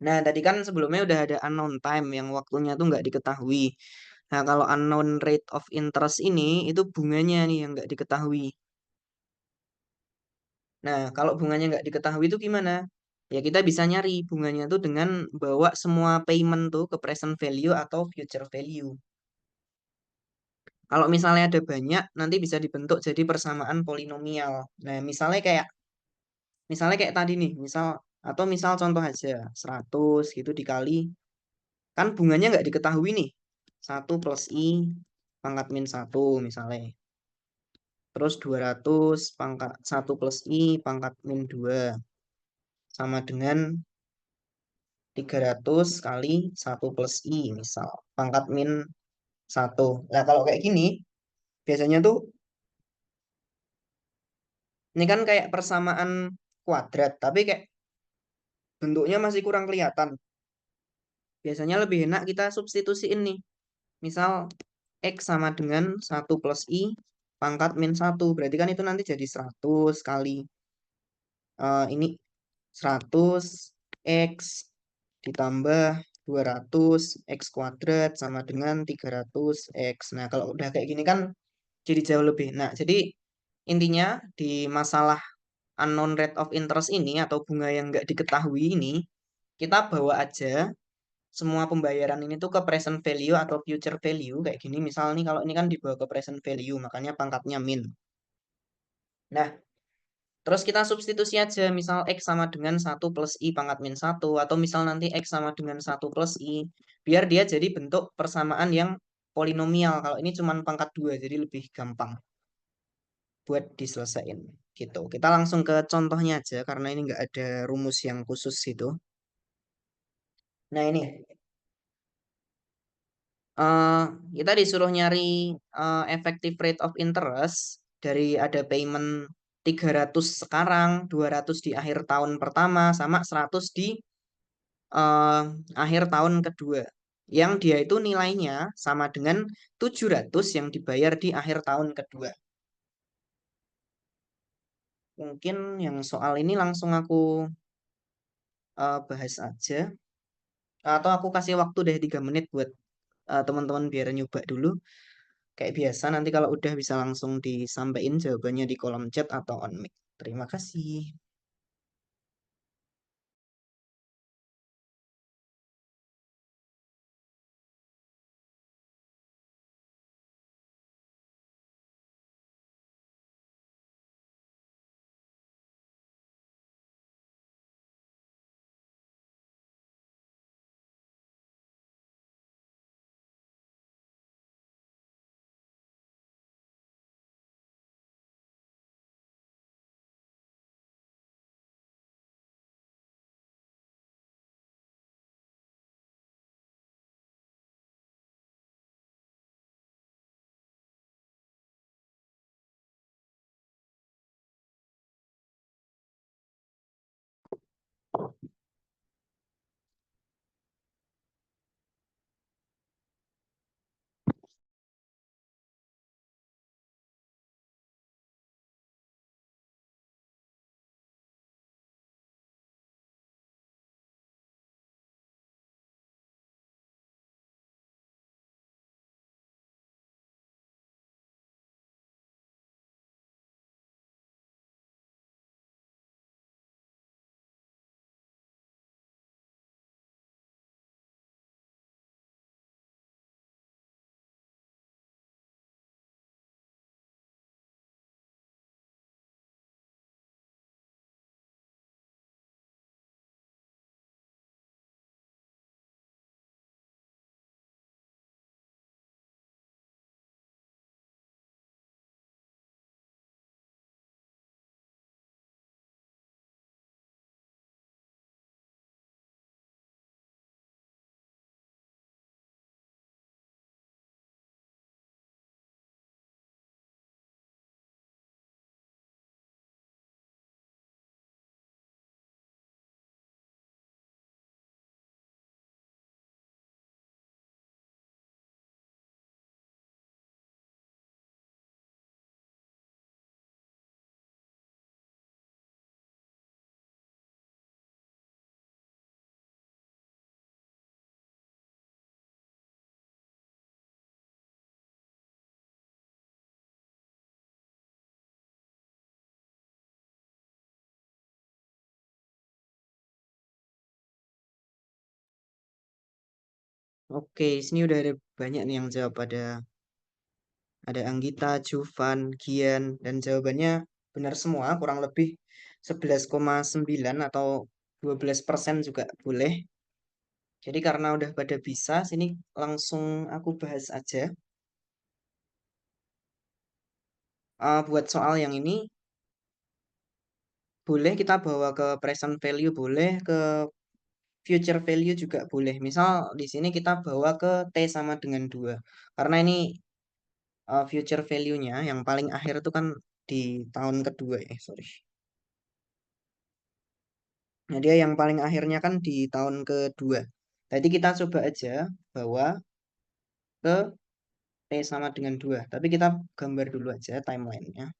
Nah, tadi kan sebelumnya udah ada unknown time yang waktunya tuh nggak diketahui. Nah, kalau unknown rate of interest ini, itu bunganya nih yang nggak diketahui. Nah, kalau bunganya nggak diketahui itu gimana? Ya kita bisa nyari bunganya tuh dengan bawa semua payment tuh ke present value atau future value. Kalau misalnya ada banyak, nanti bisa dibentuk jadi persamaan polinomial. Nah, misalnya kayak tadi nih, atau misal contoh aja 100 gitu dikali, kan bunganya nggak diketahui nih. 1 plus I pangkat min 1 misalnya. Terus 200 pangkat 1 plus I pangkat min 2 sama dengan 300 kali 1 plus I misal. Pangkat min 1. Nah kalau kayak gini, biasanya tuh ini kan kayak persamaan kuadrat, tapi kayak bentuknya masih kurang kelihatan. Biasanya lebih enak kita substitusiin nih. Misal X sama dengan 1 plus I pangkat min 1. Berarti kan itu nanti jadi 100 kali ini 100 X ditambah 200 X kuadrat sama dengan 300 X. Nah, kalau udah kayak gini kan jadi jauh lebih. Nah, jadi intinya di masalah unknown rate of interest ini atau bunga yang nggak diketahui ini, kita bawa aja semua pembayaran ini tuh ke present value atau future value kayak gini. Misal nih kalau ini kan dibawa ke present value, makanya pangkatnya min. Nah, terus kita substitusi aja, misal X sama dengan 1 plus I pangkat min 1, atau misal nanti X sama dengan 1 plus I, biar dia jadi bentuk persamaan yang polinomial. Kalau ini cuma pangkat 2 jadi lebih gampang buat diselesain. Gitu. Kita langsung ke contohnya aja, karena ini nggak ada rumus yang khusus gitu. Nah ini, eh kita disuruh nyari effective rate of interest dari ada payment 300 sekarang, 200 di akhir tahun pertama, sama 100 di eh, akhir tahun kedua. Yang dia itu nilainya sama dengan 700 yang dibayar di akhir tahun kedua. Mungkin yang soal ini langsung aku bahas aja. Atau aku kasih waktu deh 3 menit buat teman-teman biar nyoba dulu. Kayak biasa, nanti kalau udah bisa langsung disampaikan jawabannya di kolom chat atau on mic. Terima kasih. Oke, sini udah ada banyak nih yang jawab. Ada Anggita, Juvan, Gian, dan jawabannya benar semua, kurang lebih 11,9 atau 12% juga boleh. Jadi karena udah pada bisa, sini langsung aku bahas aja. Buat soal yang ini, boleh kita bawa ke present value, boleh ke future value juga boleh. Misal di sini kita bawa ke T sama dengan 2. Karena ini future value-nya yang paling akhir itu kan di tahun kedua ya, sorry. Nah, dia yang paling akhirnya kan di tahun kedua. Tadi kita coba aja bawa ke T sama dengan 2. Tapi kita gambar dulu aja timeline-nya.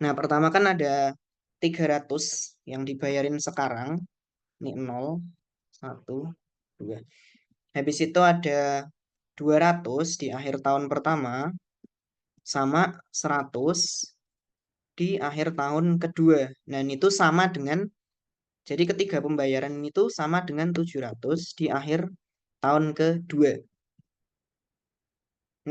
Nah, pertama kan ada 300 yang dibayarin sekarang. Ini 0, 1, 2. Habis itu ada 200 di akhir tahun pertama sama 100 di akhir tahun kedua. Dan itu sama dengan, jadi ketiga pembayaran itu sama dengan 700 di akhir tahun kedua.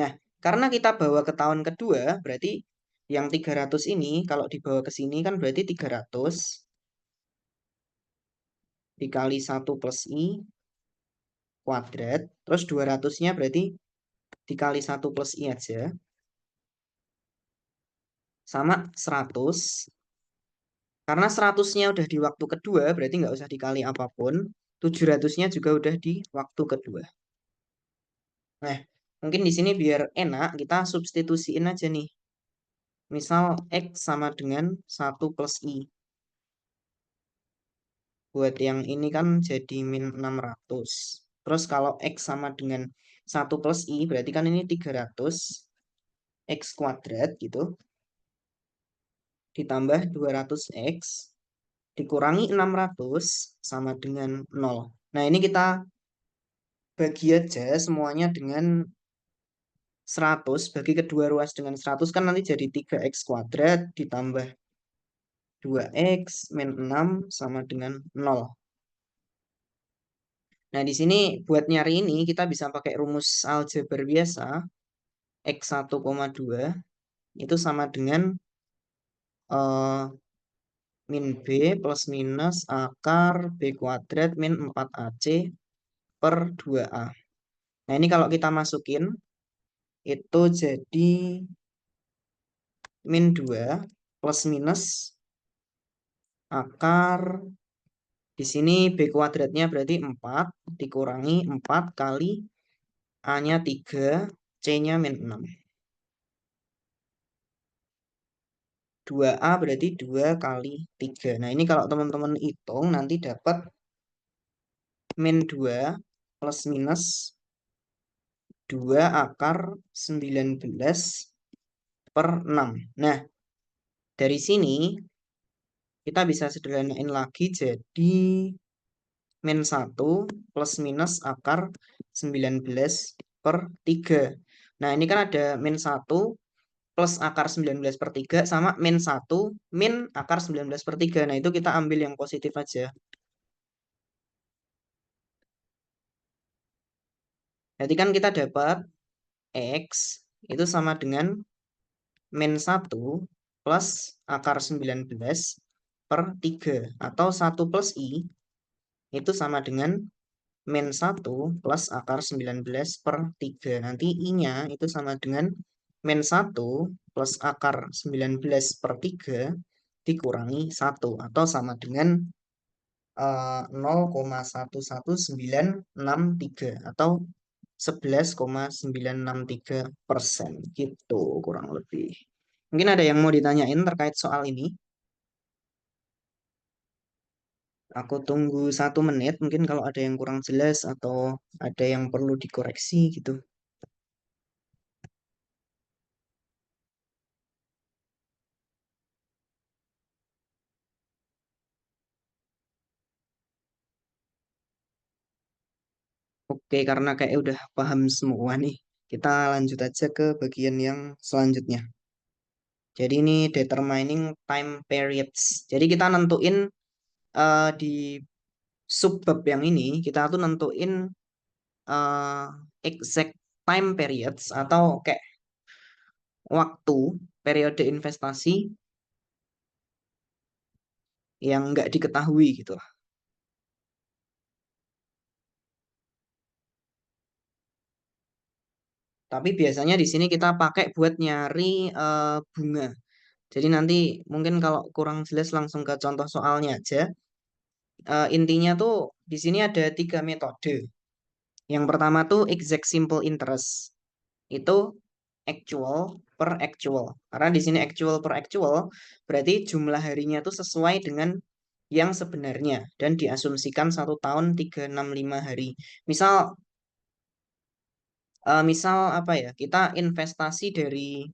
Nah, karena kita bawa ke tahun kedua, berarti yang 300 ini kalau dibawa ke sini kan berarti 300 dikali 1 plus I kuadrat. Terus 200-nya berarti dikali 1 plus I aja. Sama 100. Karena 100-nya udah di waktu kedua, berarti nggak usah dikali apapun. 700-nya juga udah di waktu kedua. Nah, mungkin di sini biar enak, kita substitusiin aja nih. Misal X sama dengan 1 plus I. Buat yang ini kan jadi min 600. Terus kalau X sama dengan 1 plus I, berarti kan ini 300 X kuadrat gitu. Ditambah 200X, dikurangi 600 sama dengan 0. Nah, ini kita bagi aja semuanya dengan 100 bagi kedua ruas dengan 100 kan nanti jadi 3x kuadrat ditambah 2x min 6 sama dengan 0. Nah, di sini buat nyari ini kita bisa pakai rumus aljabar biasa. X 1,2 itu sama dengan eh, min B plus minus akar B kuadrat min 4AC per 2A. Nah, ini kalau kita masukin, itu jadi min 2 plus minus akar, di sini B kuadratnya berarti 4, dikurangi 4 kali A-nya 3, C-nya min 6. 2A berarti 2 kali 3. Nah, ini kalau teman-teman hitung nanti dapat min 2 plus minus 2 akar 19 per 6. Nah, dari sini kita bisa sederhanain lagi jadi min 1 plus minus akar 19 per 3. Nah, ini kan ada min 1 plus akar 19 per 3 sama min 1 min akar 19 per 3. Nah, itu kita ambil yang positif aja. Jadi kan kita dapat X itu sama dengan min 1 plus akar 19 per 3. Atau 1 plus I itu sama dengan min 1 plus akar 19 per 3. Nanti I-nya itu sama dengan min 1 plus akar 19 per 3 dikurangi 1. Atau sama dengan 0,11963 atau 11,963% gitu kurang lebih. Mungkin ada yang mau ditanyain terkait soal ini. Aku tunggu 1 menit, mungkin kalau ada yang kurang jelas atau ada yang perlu dikoreksi gitu. Oke, karena kayak udah paham semua nih, kita lanjut aja ke bagian yang selanjutnya. Jadi ini determining time periods. Jadi kita nentuin di subbab yang ini, kita tuh nentuin eh, exact time periods atau kayak waktu periode investasi yang nggak diketahui gitu. Tapi biasanya di sini kita pakai buat nyari bunga. Jadi nanti mungkin kalau kurang jelas langsung ke contoh soalnya aja. Intinya tuh di sini ada 3 metode. Yang pertama tuh exact simple interest. Itu actual per actual. Karena di sini actual per actual berarti jumlah harinya tuh sesuai dengan yang sebenarnya dan diasumsikan 1 tahun 365 hari. Misal apa ya? Kita investasi dari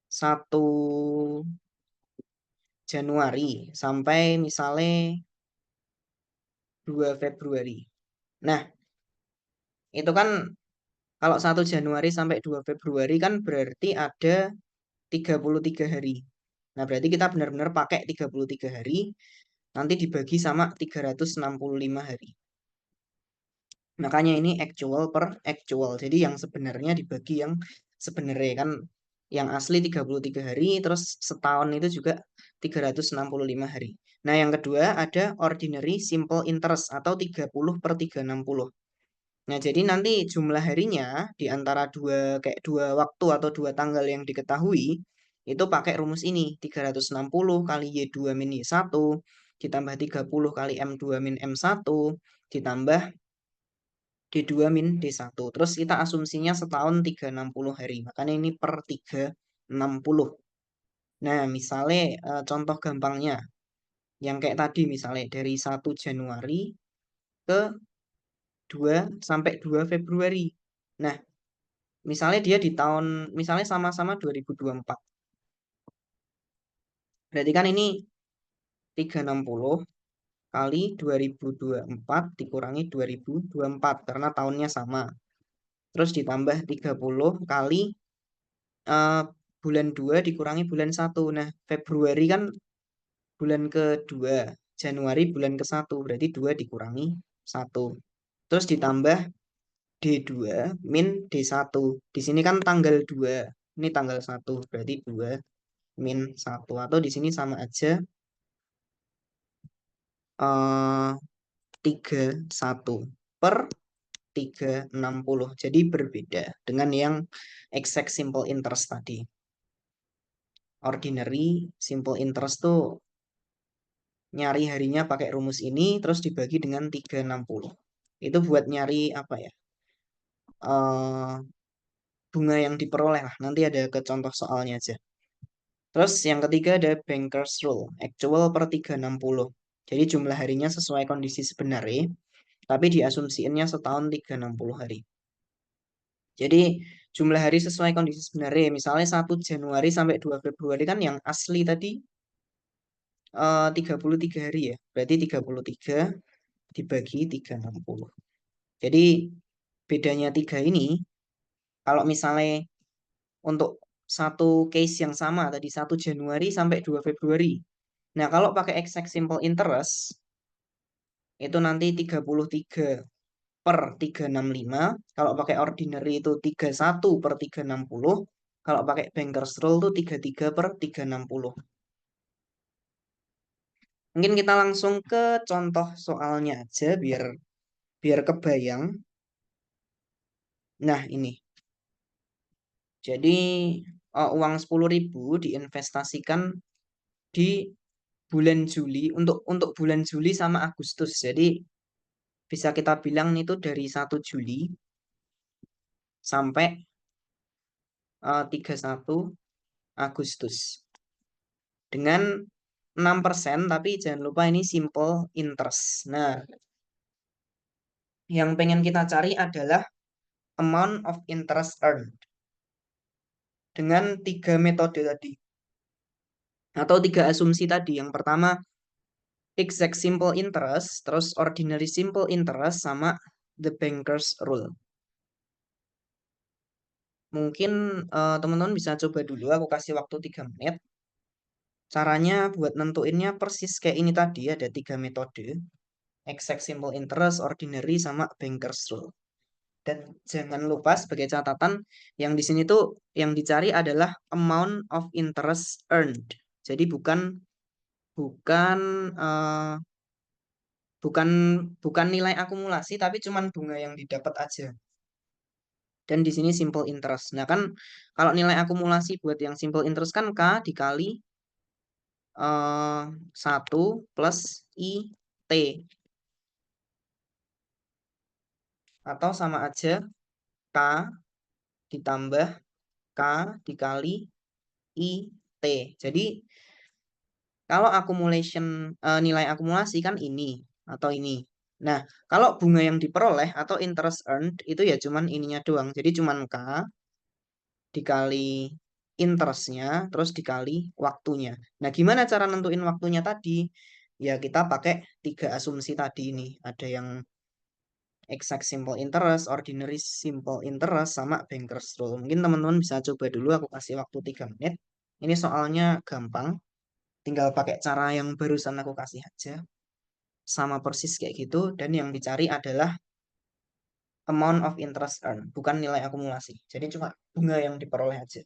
1 Januari sampai misalnya 2 Februari. Nah, itu kan kalau 1 Januari sampai 2 Februari kan berarti ada 33 hari. Nah, berarti kita benar-benar pakai 33 hari, nanti dibagi sama 365 hari. Makanya ini actual per actual. Jadi yang sebenarnya dibagi yang sebenarnya kan yang asli 33 hari, terus setahun itu juga 365 hari. Nah, yang kedua ada ordinary simple interest atau 30 per 360. Nah, jadi nanti jumlah harinya di antara dua waktu atau 2 tanggal yang diketahui itu pakai rumus ini 360 kali Y2 min Y1 ditambah 30 kali M2 min M1 ditambah D2 min D1. Terus kita asumsinya setahun 360 hari. Makanya ini per 360. Nah, misalnya contoh gampangnya yang kayak tadi misalnya dari 1 Januari ke 2 sampai 2 Februari. Nah, misalnya dia di tahun, misalnya sama-sama 2024. Berarti kan ini 360 kali 2024 dikurangi 2024 karena tahunnya sama. terus ditambah 30 kali eh, bulan 2 dikurangi bulan 1. Nah, Februari kan bulan kedua, Januari bulan ke-1, berarti 2 dikurangi 1. Terus ditambah D2 min D1. Di sini kan tanggal 2, ini tanggal 1, berarti 2 min 1. Atau di sini sama aja, eh 31 per 360. Jadi berbeda dengan yang exact simple interest tadi. Ordinary simple interest tuh nyari harinya pakai rumus ini terus dibagi dengan 360. Itu buat nyari apa ya? eh bunga yang diperoleh lah. Nanti ada ke contoh soalnya aja. Terus yang ketiga ada Banker's Rule, actual per 360. Jadi jumlah harinya sesuai kondisi sebenarnya, tapi diasumsiinnya setahun 360 hari. Jadi jumlah hari sesuai kondisi sebenarnya. Misalnya 1 Januari sampai 2 Februari kan yang asli tadi 33 hari ya. Berarti 33 dibagi 360. Jadi bedanya 3 ini, kalau misalnya untuk satu case yang sama tadi 1 Januari sampai 2 Februari. Nah, kalau pakai exact simple interest itu nanti 33 per 365. Kalau pakai ordinary itu 31 per 360. Kalau pakai Banker's Rule itu 33 per 360. Mungkin kita langsung ke contoh soalnya aja biar biar kebayang. Nah, ini. Jadi uang 10.000 diinvestasikan di bulan Juli untuk bulan Juli sama Agustus. Jadi bisa kita bilang itu dari 1 Juli sampai 31 Agustus. Dengan 6%, tapi jangan lupa ini simple interest. Nah, yang pengen kita cari adalah amount of interest earned dengan 3 metode tadi atau 3 asumsi tadi. Yang pertama exact simple interest, terus ordinary simple interest sama the banker's rule. Mungkin teman-teman bisa coba dulu, aku kasih waktu 3 menit. Caranya buat nentuinnya persis kayak ini tadi, ada 3 metode. Exact simple interest, ordinary, sama banker's rule. Dan jangan lupa sebagai catatan, yang di sini tuh yang dicari adalah amount of interest earned. Jadi bukan bukan eh, bukan bukan nilai akumulasi, tapi cuman bunga yang didapat aja. Dan di sini simple interest. Nah kan kalau nilai akumulasi buat yang simple interest kan K dikali 1 plus IT. Atau sama aja K ditambah K dikali IT. Jadi kalau accumulation nilai akumulasi kan ini atau ini. Nah, kalau bunga yang diperoleh atau interest earned itu ya cuman ininya doang. Jadi cuman K dikali interestnya terus dikali waktunya. Nah, gimana cara nentuin waktunya tadi? Ya kita pakai 3 asumsi tadi ini. Ada yang exact simple interest, ordinary simple interest, sama banker's rule. Mungkin teman-teman bisa coba dulu, aku kasih waktu 3 menit. Ini soalnya gampang, tinggal pakai cara yang barusan aku kasih aja. Sama persis kayak gitu, dan yang dicari adalah amount of interest earned, bukan nilai akumulasi. Jadi cuma bunga yang diperoleh aja.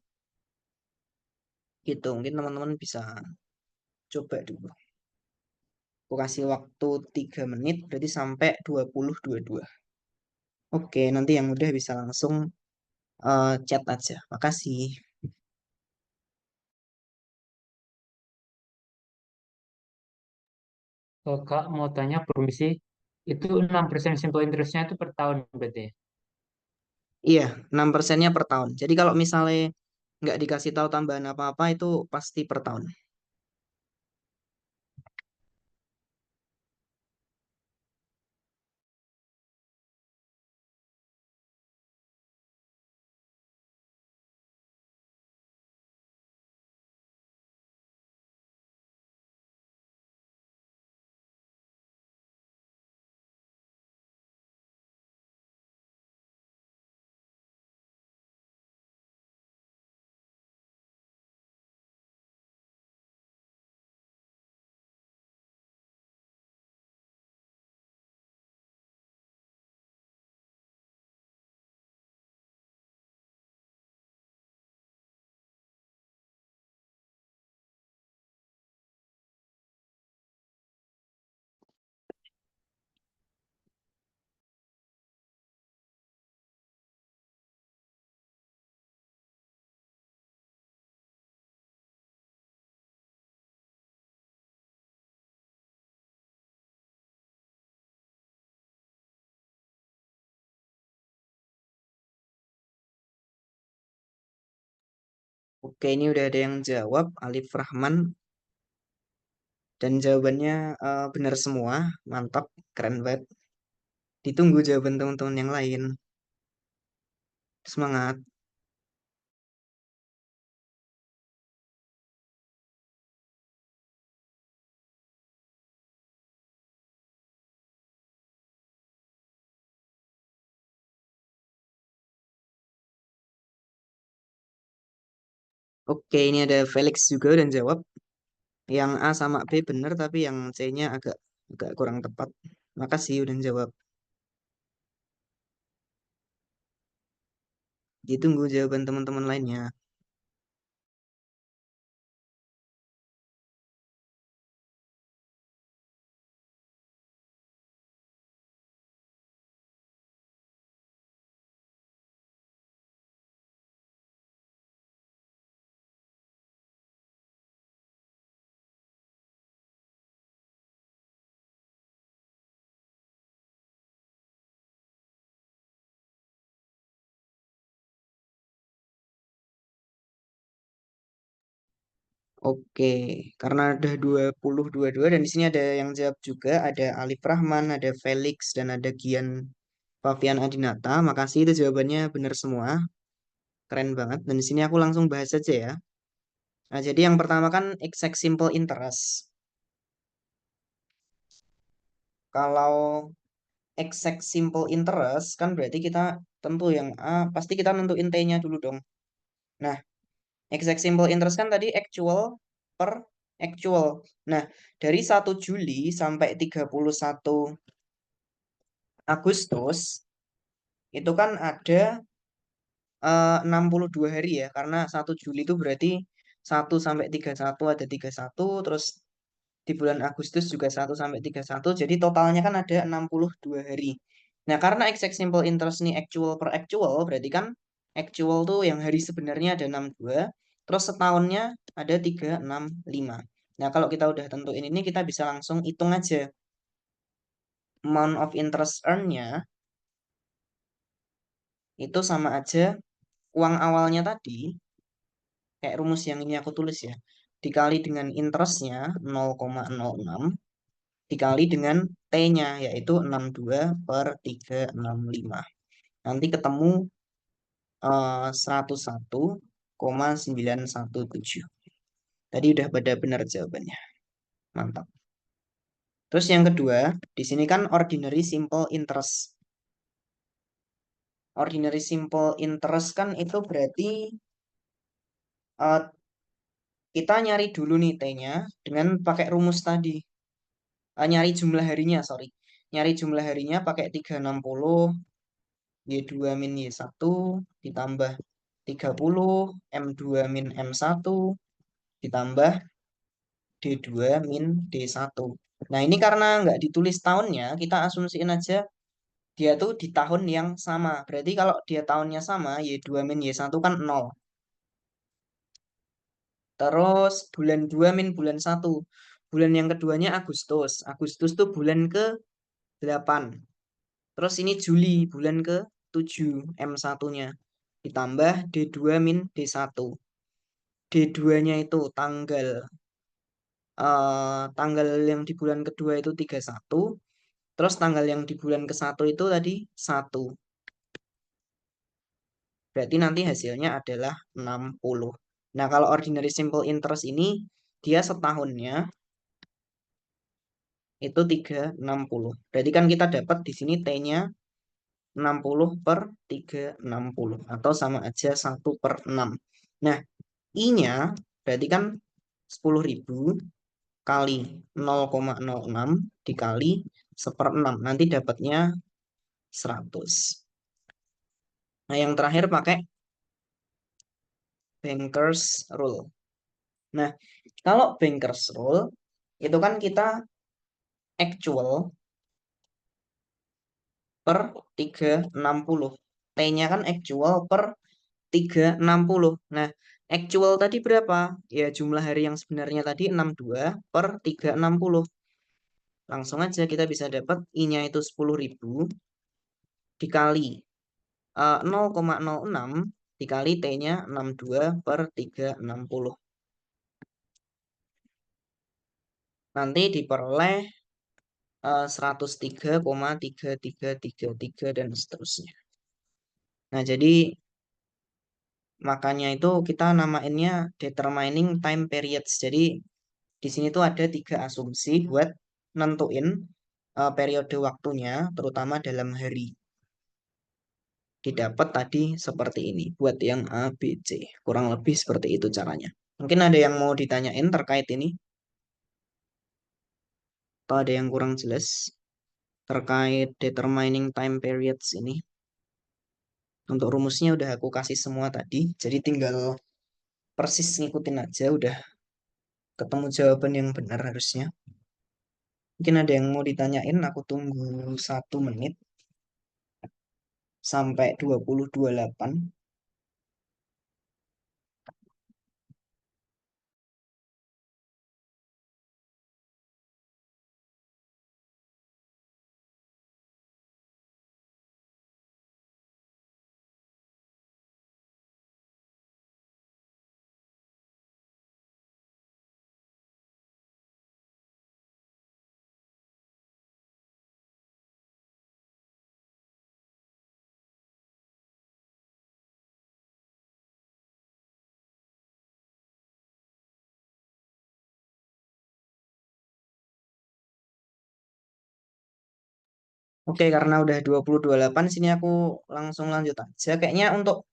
Gitu, mungkin teman-teman bisa coba dulu. Aku kasih waktu 3 menit, berarti sampai 20.22. Oke, nanti yang udah bisa langsung chat aja. Makasih. Kak mau tanya permisi, itu 6% simple interest-nya itu per tahun berarti ya? Iya, 6%-nya per tahun. Jadi kalau misalnya nggak dikasih tahu tambahan apa-apa itu pasti per tahun. Oke, ini udah ada yang jawab, Alif Rahman. Dan jawabannya benar semua. Mantap, keren banget. Ditunggu jawaban teman-teman yang lain. Semangat. Oke, ini ada Felix juga dan jawab. Yang A sama B benar, tapi yang C-nya agak agak kurang tepat. Makasih udah jawab. Ditunggu jawaban teman-teman lainnya. Oke, karena ada 20-22 dan di sini ada yang jawab juga, ada Alif Rahman, ada Felix dan ada Gian Fabian Adinata. Makasih itu jawabannya benar semua. Keren banget. Dan di sini aku langsung bahas aja ya. Nah, jadi yang pertama kan exact simple interest. Kalau exact simple interest kan berarti kita tentu yang A, pasti kita nentuin T-nya dulu dong. Nah, exact simple interest kan tadi actual per actual. Nah, dari 1 Juli sampai 31 Agustus itu kan ada 62 hari ya, karena 1 Juli itu berarti 1 sampai 31 ada 31, terus di bulan Agustus juga 1 sampai 31, jadi totalnya kan ada 62 hari. Nah, karena exact simple interest ini actual per actual, berarti kan actual tuh yang hari sebenarnya ada 62, terus setahunnya ada 365. Nah, kalau kita udah tentuin ini, kita bisa langsung hitung aja. Amount of interest earn-nya itu sama aja uang awalnya tadi, kayak rumus yang ini aku tulis ya, dikali dengan interestnya 0,06, dikali dengan T-nya, yaitu 62 per 365. Nanti ketemu 101,917. Tadi udah pada benar jawabannya. Mantap. Terus yang kedua, di sini kan ordinary simple interest. Ordinary simple interest kan itu berarti eh, kita nyari dulu nih T-nya dengan pakai rumus tadi. Nyari jumlah harinya, sorry. Nyari jumlah harinya pakai 360, Y2 min Y1 ditambah 30, M2 min M1 ditambah D2 min D1. Nah, ini karena nggak ditulis tahunnya, kita asumsiin aja dia tuh di tahun yang sama. Berarti kalau dia tahunnya sama, Y2 min Y1 kan 0. Terus bulan 2 min bulan 1. Bulan yang keduanya Agustus. Agustus tuh bulan ke-8. Terus ini Juli, bulan ke-7, M1-nya. Ditambah D2 min D1. D2-nya itu tanggal yang di bulan kedua itu 31. Terus tanggal yang di bulan ke-1 itu tadi 1. Berarti nanti hasilnya adalah 60. Nah, kalau ordinary simple interest ini dia setahunnya itu 360. Berarti kan kita dapat di sini T-nya 60 per 360 atau sama aja 1/6. Nah, I-nya berarti kan 10.000 kali 0,06 dikali 1/6. Nanti dapatnya 100. Nah, yang terakhir pakai Bankers Rule. Nah, kalau Bankers Rule itu kan kita actual per 360. T-nya kan actual per 360. Nah, actual tadi berapa? Ya, jumlah hari yang sebenarnya tadi 62 per 360. Langsung aja kita bisa dapat I-nya itu 10.000 dikali 0,06 dikali T-nya 62 per 360. Nanti diperoleh 103,3333 dan seterusnya. Nah, jadi makanya itu kita namainnya determining time periods. Jadi di sini tuh ada 3 asumsi buat nentuin periode waktunya, terutama dalam hari. Didapat tadi seperti ini buat yang A, B, C. Kurang lebih seperti itu caranya. Mungkin ada yang mau ditanyain terkait ini? Atau ada yang kurang jelas terkait determining time periods ini? Untuk rumusnya udah aku kasih semua tadi. Jadi tinggal persis ngikutin aja, udah ketemu jawaban yang benar harusnya. Mungkin ada yang mau ditanyain, aku tunggu 1 menit sampai 20.28. Oke, karena udah 20.28, sini aku langsung lanjut aja. Kayaknya untuk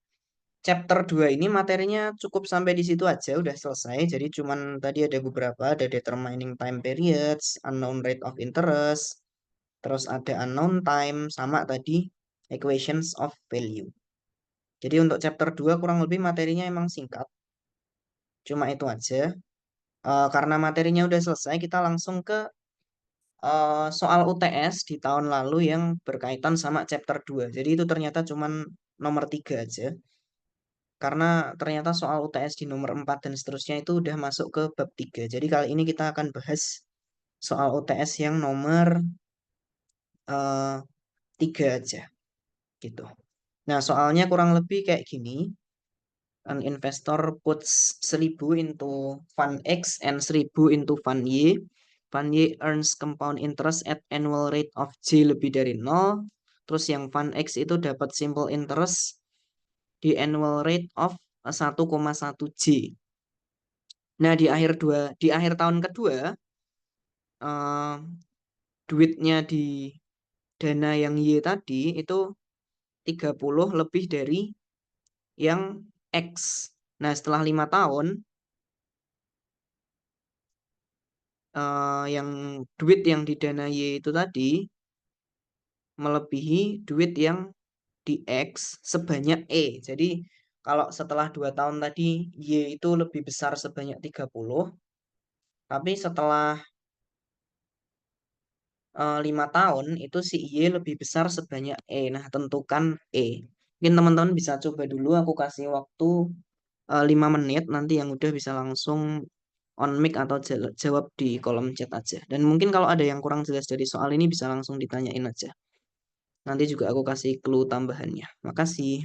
chapter 2 ini materinya cukup sampai di situ aja, udah selesai. Jadi cuman tadi ada beberapa, ada determining time periods, unknown rate of interest, terus ada unknown time, sama tadi equations of value. Jadi untuk chapter 2 kurang lebih materinya emang singkat. Cuma itu aja. Karena materinya udah selesai, kita langsung ke soal UTS di tahun lalu yang berkaitan sama chapter 2. Jadi itu ternyata cuman nomor 3 aja. Karena ternyata soal UTS di nomor 4 dan seterusnya itu udah masuk ke bab 3. Jadi kali ini kita akan bahas soal UTS yang nomor 3 aja gitu. Nah, soalnya kurang lebih kayak gini. An investor puts 1.000 into fund X and 1.000 into fund Y. Fund Y earns compound interest at annual rate of J lebih dari 0. Terus yang fund X itu dapat simple interest di annual rate of 1,1 J. Nah, di akhir tahun kedua, eh, duitnya di dana yang Y tadi itu 30 lebih dari yang X. Nah, setelah 5 tahun, yang duit yang didanai itu tadi melebihi duit yang di X sebanyak E. Jadi kalau setelah 2 tahun tadi Y itu lebih besar sebanyak 30, tapi setelah 5 tahun itu si Y lebih besar sebanyak E. Nah, tentukan E. Mungkin teman-teman bisa coba dulu, aku kasih waktu 5 menit, nanti yang udah bisa langsung on mic atau jawab di kolom chat aja. Dan mungkin kalau ada yang kurang jelas dari soal ini bisa langsung ditanyain aja. Nanti juga aku kasih clue tambahannya. Makasih.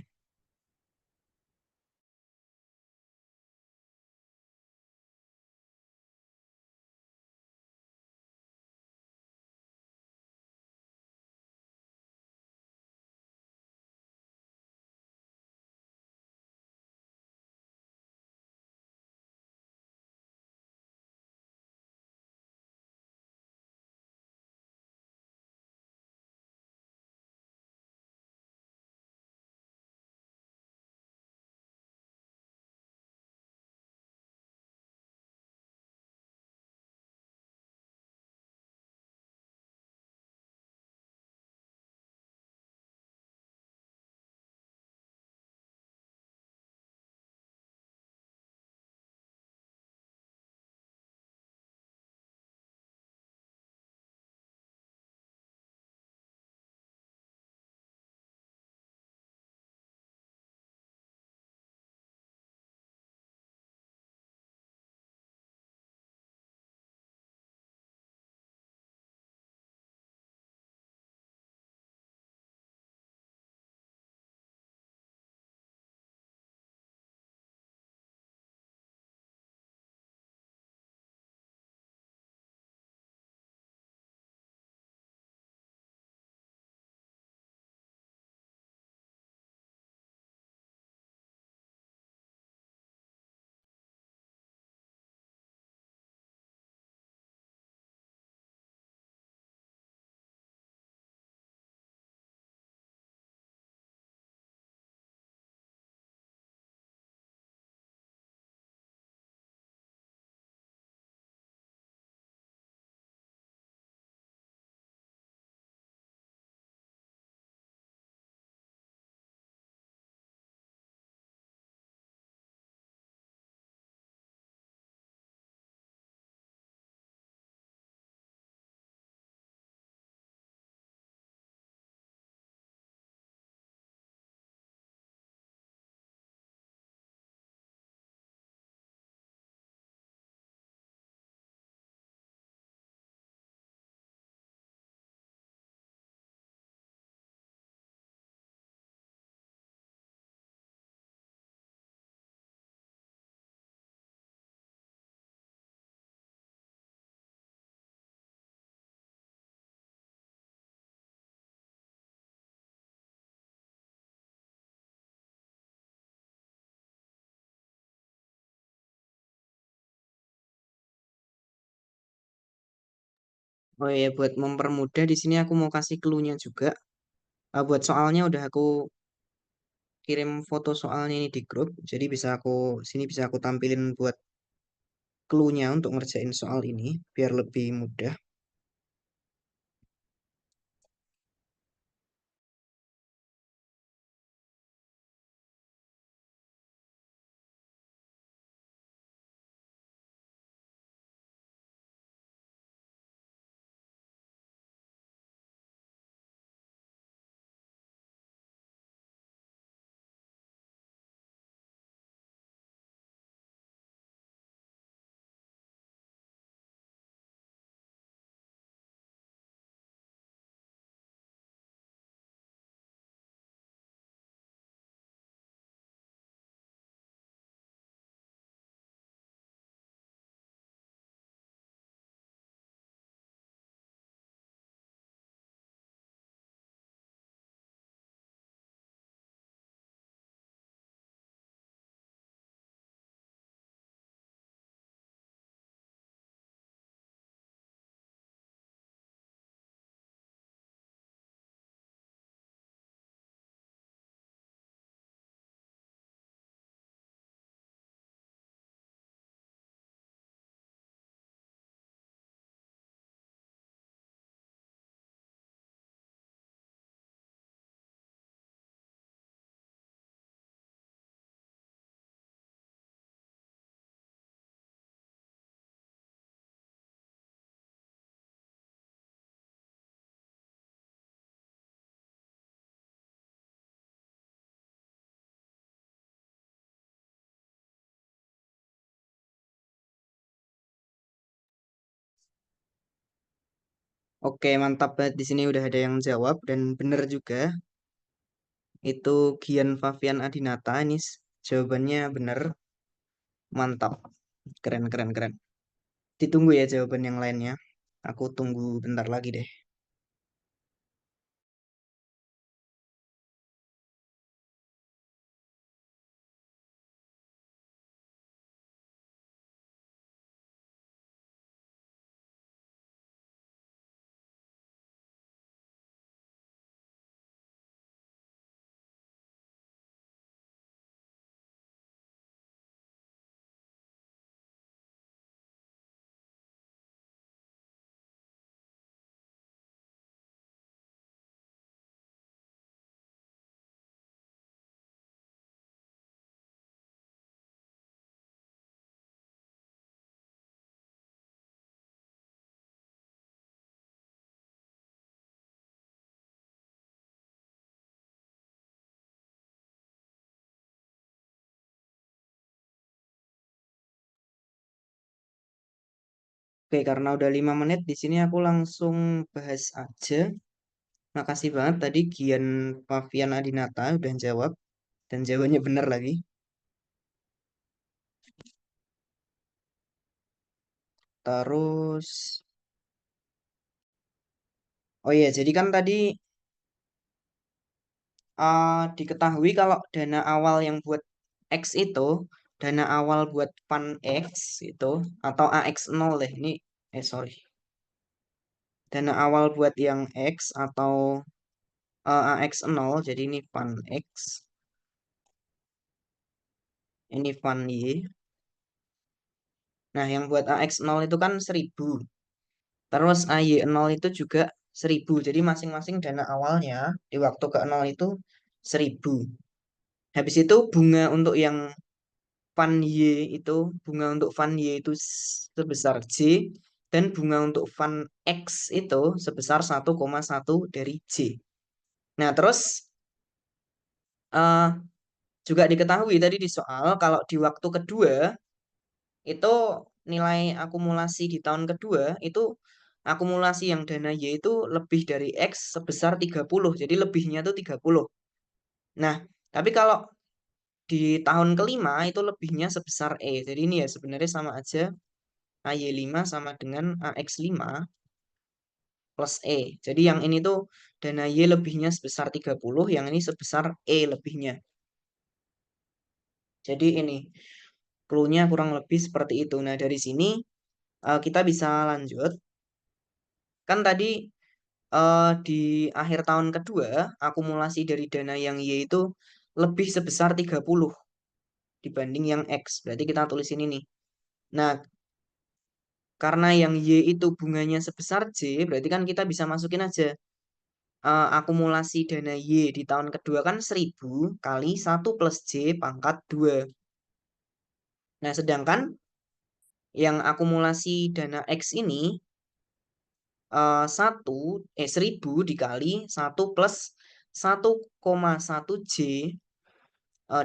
Oh ya, buat mempermudah di sini aku mau kasih clue-nya juga. Buat soalnya udah aku kirim foto soalnya ini di grup, jadi bisa aku tampilin buat clue-nya untuk ngerjain soal ini biar lebih mudah. Oke, mantap banget di sini udah ada yang jawab dan bener juga. Itu Gian Fabian Adinata ini jawabannya bener. Mantap. Keren, keren, keren. Ditunggu ya jawaban yang lainnya. Aku tunggu bentar lagi deh. Oke, karena udah 5 menit di sini aku langsung bahas aja. Makasih banget tadi Gian Fabian Adinata udah jawab dan jawabannya bener lagi. Terus, oh iya, jadi kan tadi diketahui kalau dana awal yang buat X itu, dana awal buat fund X itu, atau AX0 deh, ini, sorry. Dana awal buat yang X atau AX0, jadi ini fund X, ini fund Y. Nah, yang buat AX0 itu kan 1000. Terus AY0 itu juga 1000. Jadi masing-masing dana awalnya di waktu ke 0 itu 1000. Habis itu bunga untuk yang Fund Y itu bunga untuk Fund Y itu sebesar J dan bunga untuk Fund X itu sebesar 1,1 dari J. Nah, terus eh, juga diketahui tadi di soal kalau di waktu kedua itu nilai akumulasi di tahun kedua itu akumulasi yang dana Y itu lebih dari X sebesar 30. Jadi lebihnya itu 30. Nah, tapi kalau di tahun kelima itu lebihnya sebesar E. Jadi ini ya sebenarnya sama aja AY5 sama dengan AX5 plus E. Jadi yang ini tuh dana Y lebihnya sebesar 30, yang ini sebesar E lebihnya. Jadi ini clue-nya kurang lebih seperti itu. Nah, dari sini kita bisa lanjut Kan tadi di akhir tahun kedua, akumulasi dari dana yang Y itu lebih sebesar 30 dibanding yang X. Berarti kita tulis ini nih. Nah, karena yang Y itu bunganya sebesar J, berarti kan kita bisa masukin aja akumulasi dana Y di tahun kedua kan 1000 kali 1 plus J pangkat 2. Nah, sedangkan yang akumulasi dana X ini 1000 dikali 1 plus 1,1 J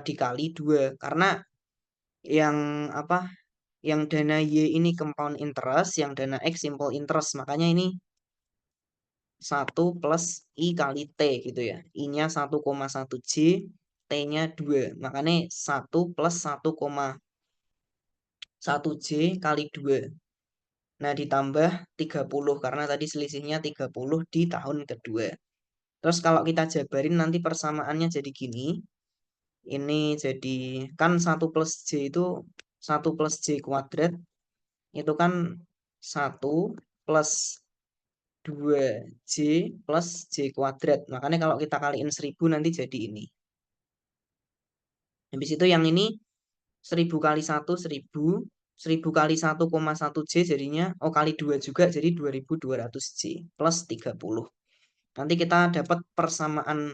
dikali 2. Karena yang apa? Yang dana Y ini compound interest, yang dana X simple interest. Makanya ini 1 plus I kali T gitu ya. I-nya 1,1 J, T-nya 2. Makanya 1 plus 1,1 J kali 2. Nah, ditambah 30 karena tadi selisihnya 30 di tahun kedua. Terus kalau kita jabarin nanti persamaannya jadi gini. Ini jadi kan 1 plus J itu 1 plus J kuadrat itu kan 1 plus 2J plus J kuadrat. Makanya kalau kita kaliin 1000 nanti jadi ini. Habis itu yang ini 1000 kali 1 1000. 1000 kali 1,1 J jadinya kali 2 juga jadi 2200 J plus 30. Nanti kita dapat persamaan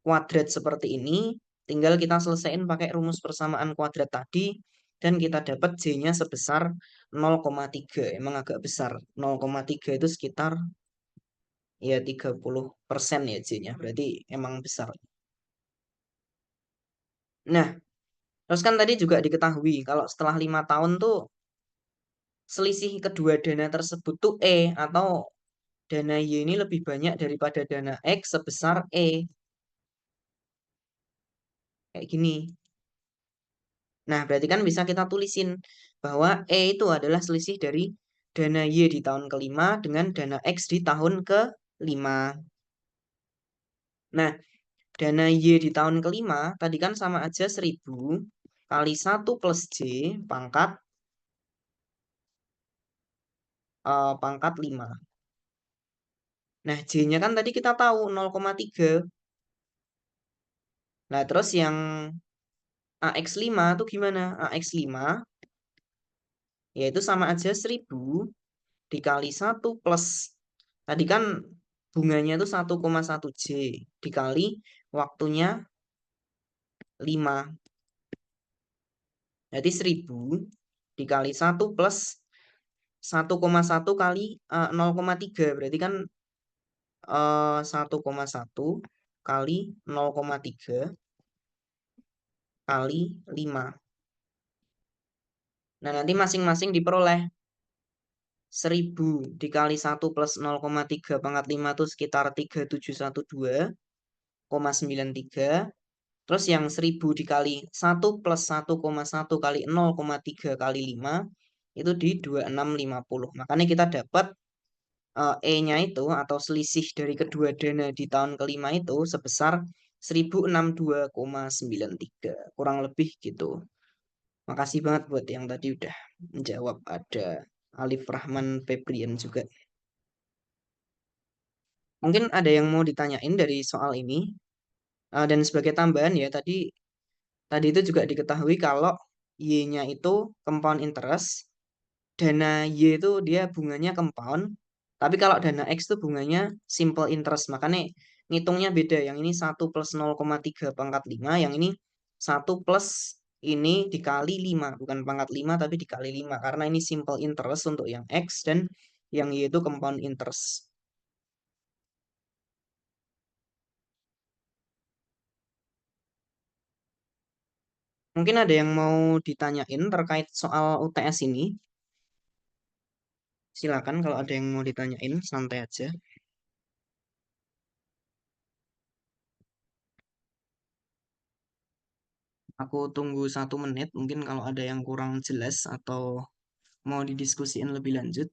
kuadrat seperti ini. Tinggal kita selesaiin pakai rumus persamaan kuadrat tadi. Dan kita dapat J-nya sebesar 0,3. Emang agak besar. 0,3 itu sekitar ya 30% ya J-nya. Berarti emang besar. Nah, terus kan tadi juga diketahui kalau setelah 5 tahun tuh selisih kedua dana tersebut tuh atau dana Y ini lebih banyak daripada dana X sebesar kayak gini. Nah, berarti kan bisa kita tulisin bahwa itu adalah selisih dari dana Y di tahun kelima dengan dana X di tahun kelima. Nah, dana Y di tahun kelima tadi kan sama aja 1000 kali 1 plus J pangkat pangkat 5. Nah, J-nya kan tadi kita tahu 0,3. Nah, terus yang AX5 tuh gimana? AX5 yaitu sama aja 1000 dikali 1 plus tadi kan bunganya itu 1,1 J dikali waktunya 5. Jadi 1000 dikali 1 plus 1,1 kali 0,3 berarti kan 1,1 kali 0,3 kali 5. Nah, nanti masing-masing diperoleh 1000 dikali 1 plus 0,3 pangkat 5 itu sekitar 3712,93. Terus yang 1000 dikali 1 plus 1,1 kali 0,3 kali 5 itu di 2650. Makanya kita dapat E-nya itu atau selisih dari kedua dana di tahun kelima itu sebesar 1062,93. Kurang lebih gitu. Makasih banget buat yang tadi udah menjawab. Ada Alif Rahman Febrian juga. Mungkin ada yang mau ditanyain dari soal ini. Dan sebagai tambahan ya tadi itu juga diketahui kalau Y-nya itu compound interest. Dana Y itu dia bunganya compound. Tapi kalau dana X itu bunganya simple interest. Makanya ngitungnya beda. Yang ini 1 plus 0,3 pangkat 5. Yang ini 1 plus ini dikali 5. Bukan pangkat 5 tapi dikali 5. Karena ini simple interest untuk yang X. Dan yang Y itu compound interest. Mungkin ada yang mau ditanyain terkait soal UTS ini. Silakan kalau ada yang mau ditanyain, santai aja. Aku tunggu 1 menit, mungkin kalau ada yang kurang jelas atau mau didiskusiin lebih lanjut.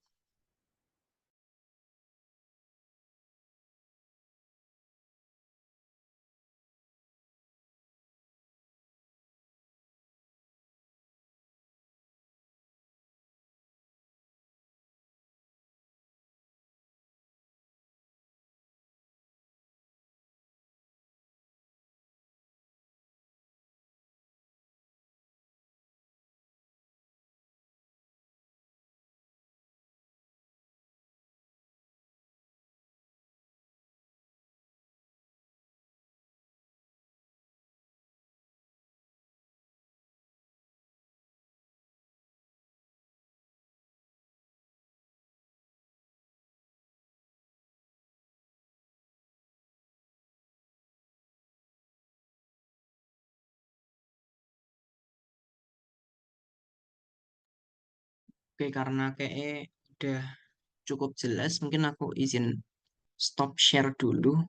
Oke, karena kayaknya udah cukup jelas, mungkin aku izin stop share dulu.